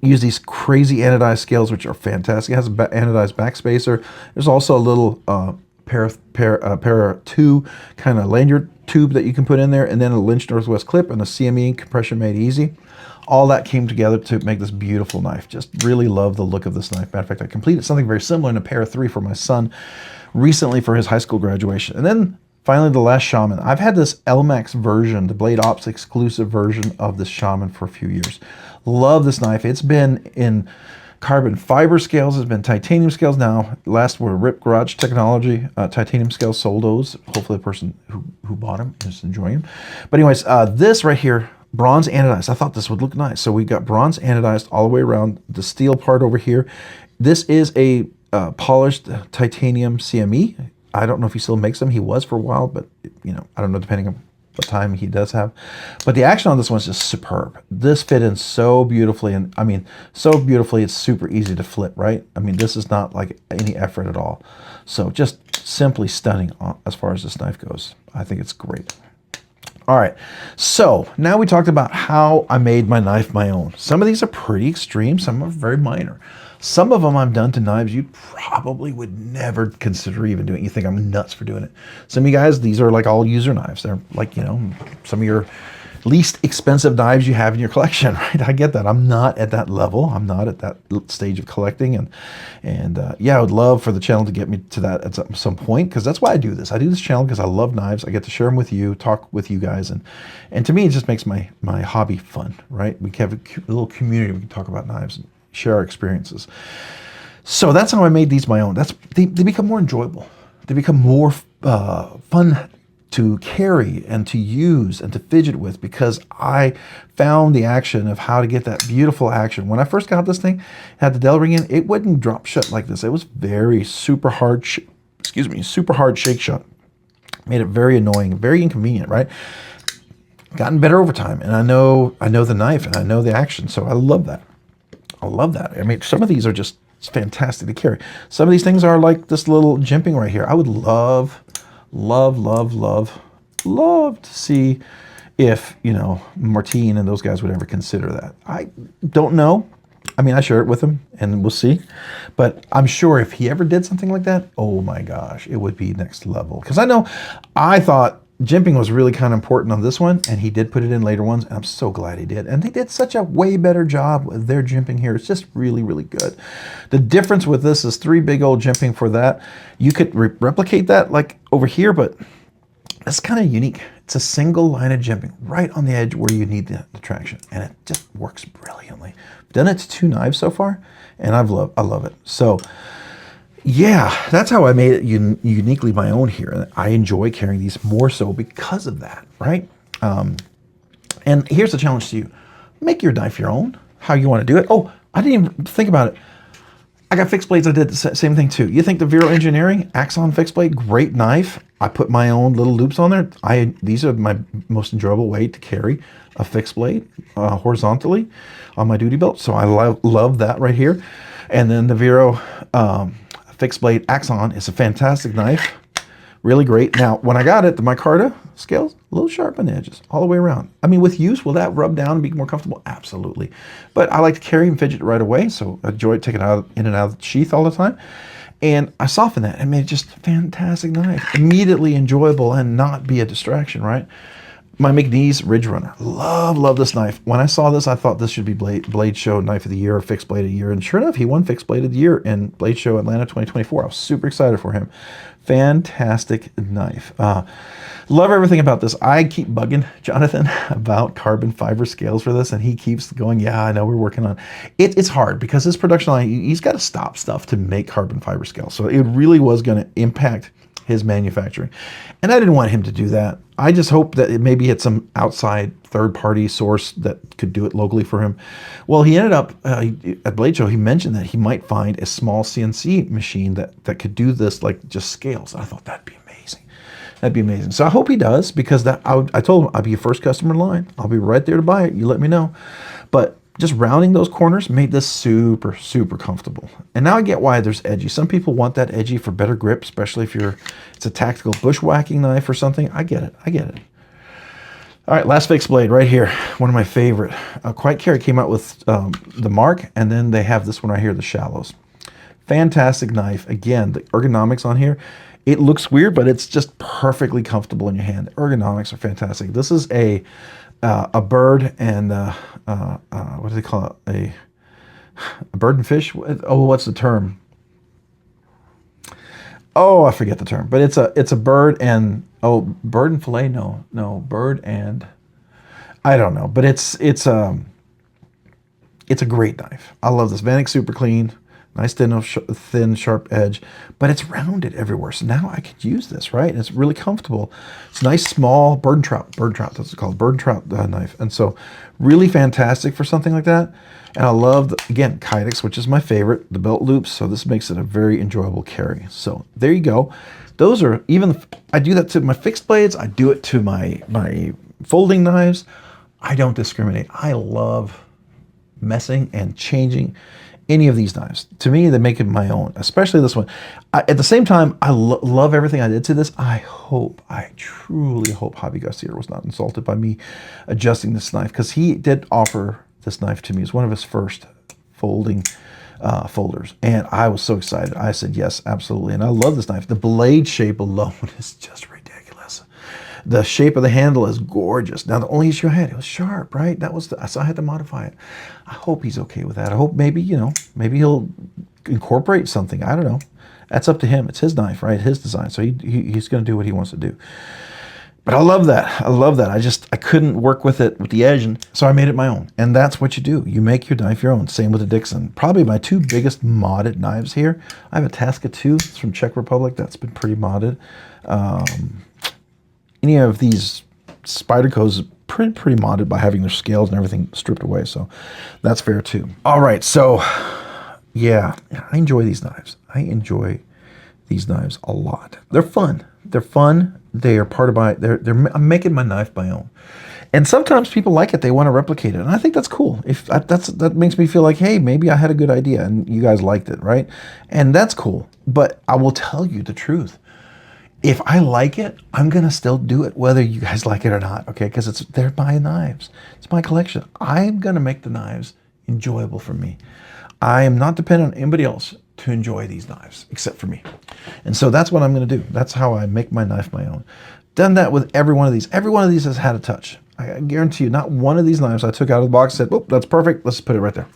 Use these crazy anodized scales, which are fantastic. It has an anodized backspacer. There's also a little para 2 kind of lanyard tube that you can put in there, and then a Lynch Northwest clip and a CME compression made easy. All that came together to make this beautiful knife. Just really love the look of this knife. Matter of fact, I completed something very similar in a pair of 3 for my son recently for his high school graduation. And then finally, the last Shaman. I've had this LMAX version, the Blade Ops exclusive version of this Shaman for a few years. Love this knife. It's been in carbon fiber scales. It's been titanium scales now. Last were Rip Garage Technology. Titanium scales, sold those. Hopefully the person who bought them is enjoying them. But anyways, this right here, bronze anodized. I thought this would look nice. So we got bronze anodized all the way around the steel part over here. This is a polished titanium CME. I don't know if he still makes them. He was for a while, but you know, I don't know, depending on what time he does have. But the action on this one is just superb. This fit in so beautifully, and I mean, so beautifully, it's super easy to flip, right? I mean, this is not like any effort at all. So just simply stunning as far as this knife goes. I think it's great. All right, so now we talked about how I made my knife my own. Some of these are pretty extreme, some are very minor. Some of them I've done to knives you probably would never consider even doing. You think I'm nuts for doing it. Some of you guys, these are like all user knives. They're like, you know, some of your least expensive knives you have in your collection, right? I get that. I'm not at that level. I'm not at that stage of collecting. And yeah, I would love for the channel to get me to that at some point, because that's why I do this. I do this channel because I love knives. I get to share them with you, talk with you guys. And to me, it just makes my hobby fun, right? We can have a little community. We can talk about knives and share our experiences. So that's how I made these my own. They become more enjoyable. They become more fun to carry and to use and to fidget with, because I found the action of how to get that beautiful action. When I first got this thing, had the Del ring in, it wouldn't drop shut like this. It was very super hard shake shut. Made it very annoying, very inconvenient, right? Gotten better over time, and I know the knife and I know the action, so I love that. I love that. I mean, some of these are just fantastic to carry. Some of these things are like this little jimping right here. I would love to see if, you know, Martine and those guys would ever consider that. I don't know. I mean, I share it with him and we'll see. But I'm sure if he ever did something like that, oh my gosh, it would be next level. Because I thought jimping was really kind of important on this one, and he did put it in later ones, and I'm so glad he did. And they did such a way better job with their jimping here. It's just really, really good. The difference with this is 3 big old jimping for that. You could replicate that like over here, but it's kind of unique. It's a single line of jimping right on the edge where you need the traction, and it just works brilliantly. I've done it to 2 knives so far, and I love it. So yeah, that's how I made it uniquely my own here. I enjoy carrying these more so because of that, right? And here's the challenge to you. Make your knife your own, how you want to do it. Oh, I didn't even think about it. I got fixed blades. I did the same thing too. You think the Vero Engineering Axon fixed blade, great knife. I put my own little loops on there. These are my most enjoyable way to carry a fixed blade horizontally on my duty belt. So I love that right here. And then the Vero fixed blade Axon is a fantastic knife, really great. Now, when I got it, the micarta scales, a little sharp on the edges, all the way around. I mean, with use, will that rub down and be more comfortable? Absolutely. But I like to carry and fidget right away, so I enjoy taking it in and out of the sheath all the time. And I softened that and made it just a fantastic knife. Immediately enjoyable and not be a distraction, right? My McNeese Ridge Runner. Love this knife. When I saw this, I thought this should be Blade Show Knife of the Year or Fixed Blade of the Year. And sure enough, he won Fixed Blade of the Year in Blade Show Atlanta 2024. I was super excited for him. Fantastic knife. Love everything about this. I keep bugging Jonathan about carbon fiber scales for this, and he keeps going, yeah, I know we're working on it. It's hard because his production line, he's got to stop stuff to make carbon fiber scales. So it really was going to impact his manufacturing. And I didn't want him to do that. I just hope that maybe it's some outside third-party source that could do it locally for him. Well, he ended up, at Blade Show, he mentioned that he might find a small CNC machine that could do this, like just scales. And I thought that'd be amazing. That'd be amazing. So I hope he does, because I told him I'll be your first customer in line. I'll be right there to buy it. You let me know. But just rounding those corners made this super, super comfortable. And now I get why there's edgy. Some people want that edgy for better grip, especially if it's a tactical bushwhacking knife or something. I get it. I get it. All right, last fixed blade right here. One of my favorite. Quiet Carry came out with the Mark, and then they have this one right here, the Shallows. Fantastic knife. Again, the ergonomics on here. It looks weird, but it's just perfectly comfortable in your hand. The ergonomics are fantastic. This is a bird and what do they call it? A bird and fish? Oh, what's the term? Oh, I forget the term. But it's a bird and bird and fillet? No, bird and I don't know. But it's a great knife. I love this. Vanek Super Clean. Nice thin, sharp edge, but it's rounded everywhere. So now I could use this, right? And it's really comfortable. It's a nice, small bird and trout, that's what it's called, bird and trout knife. And so really fantastic for something like that. And I love, again, Kydex, which is my favorite, the belt loops. So this makes it a very enjoyable carry. So there you go. Those are, I do that to my fixed blades. I do it to my folding knives. I don't discriminate. I love messing and changing any of these knives. To me, they make it my own, especially this one. At the same time, I love everything I did to this. I truly hope Javi Garcia was not insulted by me adjusting this knife, because he did offer this knife to me as one of his first folders. And I was so excited. I said, yes, absolutely. And I love this knife. The blade shape alone is just ridiculous. The shape of the handle is gorgeous. Now, the only issue I had, it was sharp, right? So I had to modify it. I hope he's okay with that. I hope maybe he'll incorporate something. I don't know. That's up to him. It's his knife, right? His design. So he's going to do what he wants to do. But I love that. I love that. I couldn't work with it with the edge, and so I made it my own. And that's what you do. You make your knife your own. Same with the Dixon. Probably my two biggest modded knives here. I have a Tasca 2. It's from Czech Republic. That's been pretty modded. Any of these Spyderco's pretty modded by having their scales and everything stripped away, so that's fair too. All right, so yeah, I enjoy these knives. I enjoy these knives a lot. They're fun. They're fun. They are part of I'm making my knife my own. And sometimes people like it. They want to replicate it, and I think that's cool. That makes me feel like, hey, maybe I had a good idea and you guys liked it, right? And that's cool. But I will tell you the truth. If I like it, I'm going to still do it, whether you guys like it or not, okay? Because they're my knives. It's my collection. I'm going to make the knives enjoyable for me. I am not dependent on anybody else to enjoy these knives, except for me. And so that's what I'm going to do. That's how I make my knife my own. Done that with every one of these. Every one of these has had a touch. I guarantee you, not one of these knives I took out of the box and said, oh, that's perfect. Let's put it right there.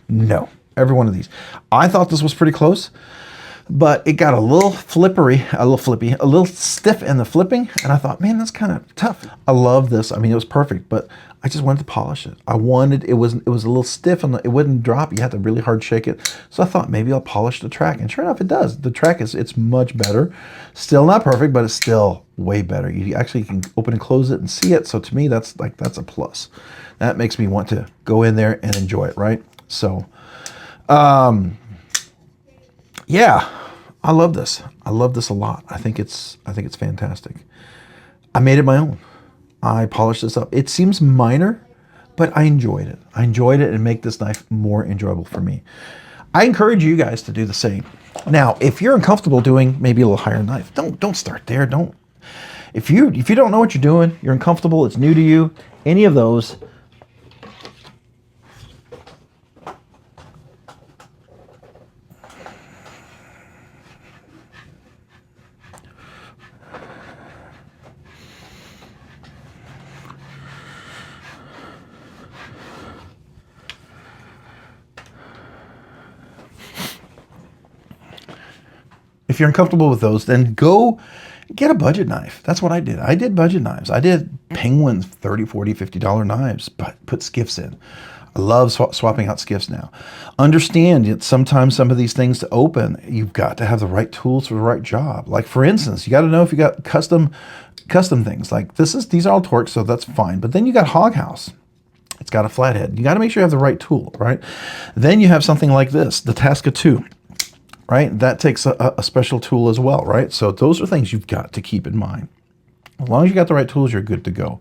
No, every one of these. I thought this was pretty close, but it got a little flippy, a little stiff in the flipping, and I thought, man, that's kind of tough. I love this. I mean, it was perfect, but I just wanted to polish it. It was a little stiff, and it wouldn't drop. You had to really hard shake it. So I thought maybe I'll polish the track, and sure enough, it does. The track it's much better. Still not perfect, but it's still way better. You actually can open and close it and see it. So to me, that's a plus. That makes me want to go in there and enjoy it, right? So, yeah, I love this. I love this a lot. I think it's fantastic. I made it my own. I polished this up. It seems minor, but I enjoyed it. I enjoyed it and make this knife more enjoyable for me. I encourage you guys to do the same. Now, if you're uncomfortable doing maybe a little higher knife, don't start there. If you don't know what you're doing, you're uncomfortable, it's new to you, any of those, if you're uncomfortable with those, then go get a budget knife. That's what I did. I did budget knives. I did Penguin's $30, $40, $50 knives, but put skiffs in. I love swapping out skiffs now. Understand that sometimes some of these things to open, you've got to have the right tools for the right job. Like for instance, you got to know if you got custom things. Like these are all Torx, so that's fine. But then you got Hog House. It's got a flathead. You got to make sure you have the right tool, right? Then you have something like this, the Tasca 2, right? That takes a special tool as well, right? So those are things you've got to keep in mind. As long as you got the right tools, you're good to go.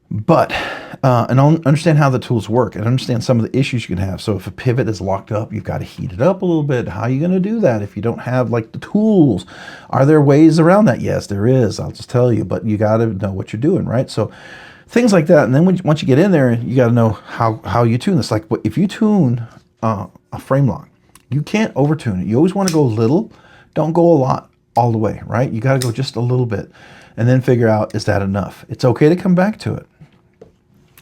But, and understand how the tools work and understand some of the issues you can have. So if a pivot is locked up, you've got to heat it up a little bit. How are you going to do that if you don't have like the tools? Are there ways around that? Yes, there is. I'll just tell you, but you got to know what you're doing, right? So things like that. And then once you get in there, you got to know how you tune this. Like if you tune a frame lock, you can't overtune it. You always want to go a little, don't go a lot all the way, right? You got to go just a little bit and then figure out, is that enough? It's okay to come back to it.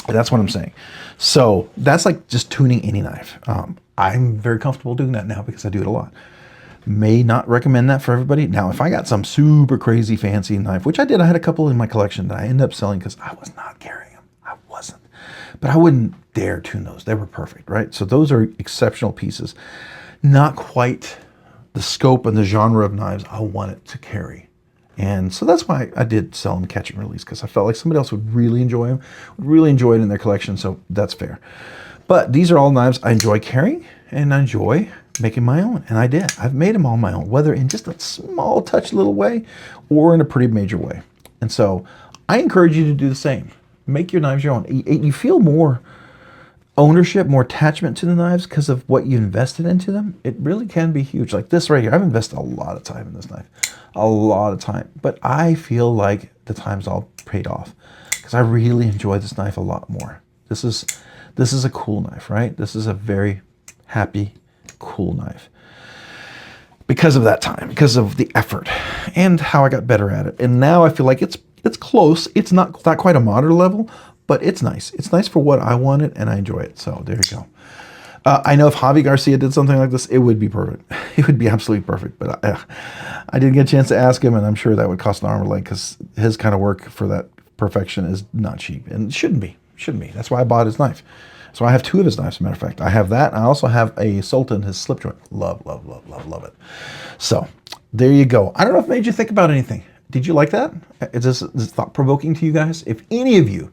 That's what I'm saying. So that's like just tuning any knife. I'm very comfortable doing that now because I do it a lot. May not recommend that for everybody. Now, if I got some super crazy fancy knife, which I did, I had a couple in my collection that I ended up selling because I was not carrying them. I wasn't. But I wouldn't dare tune those. They were perfect, right? So those are exceptional pieces. Not quite the scope and the genre of knives I wanted to carry. And so that's why I did sell them catch and release, because I felt like somebody else would really enjoy them, would really enjoy it in their collection, so that's fair. But these are all knives I enjoy carrying, and I enjoy making my own, and I did. I've made them all my own, whether in just a small touch little way or in a pretty major way. And so I encourage you to do the same. Make your knives your own. You feel more ownership, more attachment to the knives because of what you invested into them. It really can be huge. Like this right here, I've invested a lot of time in this knife, a lot of time, but I feel like the time's all paid off because I really enjoy this knife a lot more. This is a cool knife, right? This is a very happy, cool knife because of that time, because of the effort and how I got better at it. And now I feel like it's close. It's not quite a modern level, but it's nice. It's nice for what I wanted, and I enjoy it. So there you go. I know if Javi Garcia did something like this, it would be perfect. It would be absolutely perfect. But I didn't get a chance to ask him, and I'm sure that would cost an arm and leg because his kind of work for that perfection is not cheap, and it shouldn't be. Shouldn't be. That's why I bought his knife. So I have two of his knives, as a matter of fact. I have that. I also have a Sultan, his slip joint. Love, love, love, love, love it. So there you go. I don't know if it made you think about anything. Did you like that? Is this thought-provoking to you guys? If any of you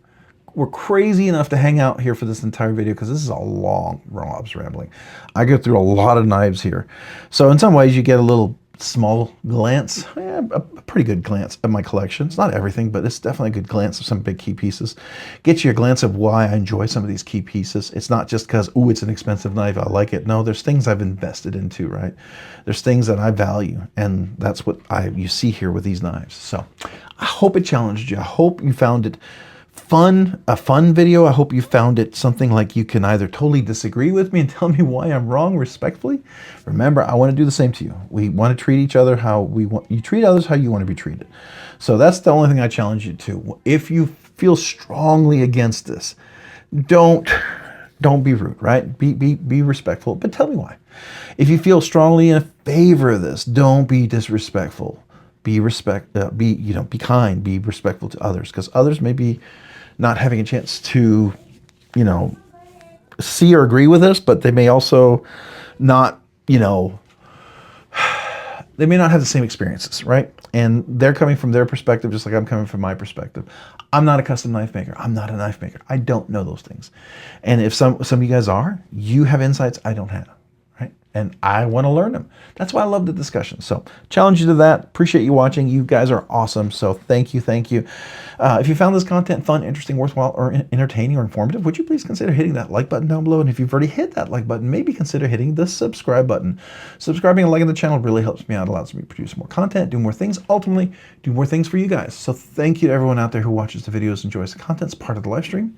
were crazy enough to hang out here for this entire video, because this is a long Rob's rambling. I go through a lot of knives here. So in some ways you get a little small glance, a pretty good glance at my collection. It's not everything, but it's definitely a good glance of some big key pieces. Get you a glance of why I enjoy some of these key pieces. It's not just because, ooh, it's an expensive knife, I like it. No, there's things I've invested into, right? There's things that I value, and that's what you see here with these knives. So I hope it challenged you. I hope you found it a fun video. I hope you found it something like you can either totally disagree with me and tell me why I'm wrong respectfully. Remember, I want to do the same to you. We want to treat each other how you treat others how you want to be treated. So that's the only thing I challenge you to. If you feel strongly against this, don't be rude, right? Be respectful, but tell me why. If you feel strongly in favor of this, don't be disrespectful. Be kind, be respectful to others, because others may be not having a chance to, see or agree with us, but they may also not, they may not have the same experiences, right? And they're coming from their perspective, just like I'm coming from my perspective. I'm not a custom knife maker. I'm not a knife maker. I don't know those things. And if some of you guys are, you have insights I don't have. And I want to learn them. That's why I love the discussion. So challenge you to that. Appreciate you watching. You guys are awesome. So thank you. Thank you. If you found this content fun, interesting, worthwhile, or entertaining or informative, would you please consider hitting that like button down below? And if you've already hit that like button, maybe consider hitting the subscribe button. Subscribing and liking the channel really helps me out. Allows me to produce more content, do more things, ultimately do more things for you guys. So thank you to everyone out there who watches the videos, enjoys the content, is part of the live stream.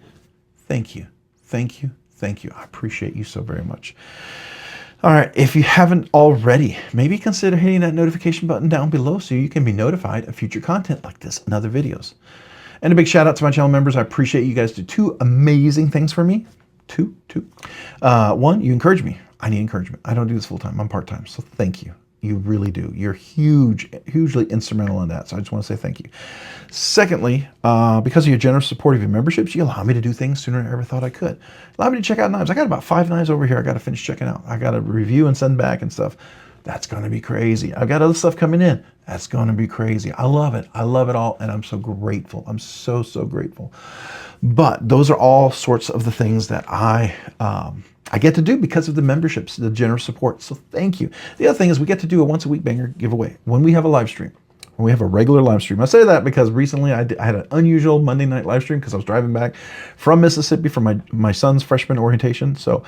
Thank you. Thank you. Thank you. I appreciate you so very much. All right, if you haven't already, maybe consider hitting that notification button down below so you can be notified of future content like this and other videos. And a big shout out to my channel members. I appreciate you guys do two amazing things for me. Two. One, you encourage me. I need encouragement. I don't do this full time. I'm part time. So thank you. You really do. You're hugely instrumental in that. So I just want to say thank you. Secondly, because of your generous support of your memberships, you allow me to do things sooner than I ever thought I could. Allow me to check out knives. I got about 5 knives over here I got to finish checking out. I got to review and send back and stuff. That's going to be crazy. I've got other stuff coming in. That's going to be crazy. I love it. I love it all, and I'm so grateful. I'm so grateful. But those are all sorts of the things that I get to do because of the memberships, the generous support. So thank you. The other thing is we get to do a once a week banger giveaway when we have a live stream. When we have a regular live stream. I say that because recently I had an unusual Monday night live stream because I was driving back from Mississippi for my son's freshman orientation. So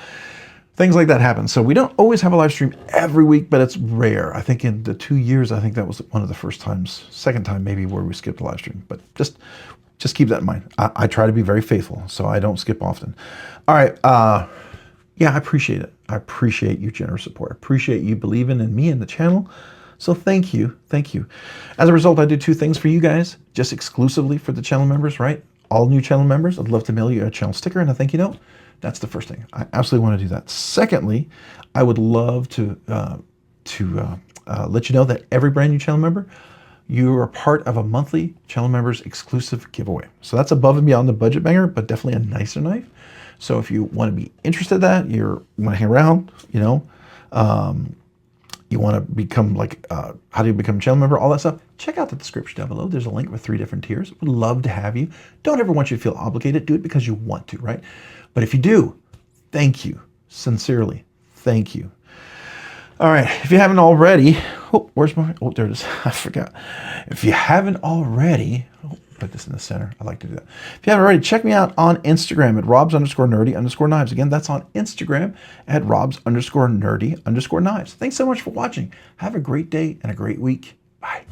things like that happen. So we don't always have a live stream every week, but it's rare. I think in the 2 years, I think that was one of the first times, second time maybe, where we skipped a live stream. But just keep that in mind. I try to be very faithful, so I don't skip often. All right. Yeah, I appreciate it. I appreciate your generous support. I appreciate you believing in me and the channel. So thank you. Thank you. As a result, I do 2 things for you guys, just exclusively for the channel members, right? All new channel members, I'd love to mail you a channel sticker and a thank you note. That's the first thing. I absolutely want to do that. Secondly, I would love to let you know that every brand new channel member, you are part of a monthly channel members exclusive giveaway. So that's above and beyond the budget banger, but definitely a nicer knife. So if you want to be interested in that, you want to hang around, you know, you want to become like, how do you become a channel member, all that stuff, check out the description down below. There's a link with 3 different tiers. Would love to have you. Don't ever want you to feel obligated. Do it because you want to, right? But if you do, thank you. Sincerely, thank you. All right, if you haven't already, where's my, there it is. I forgot. If you haven't already, put this in the center. I like to do that. If you haven't already, check me out on Instagram at robs_nerdy_knives. Again, that's on Instagram at robs_nerdy_knives. Thanks so much for watching. Have a great day and a great week. Bye.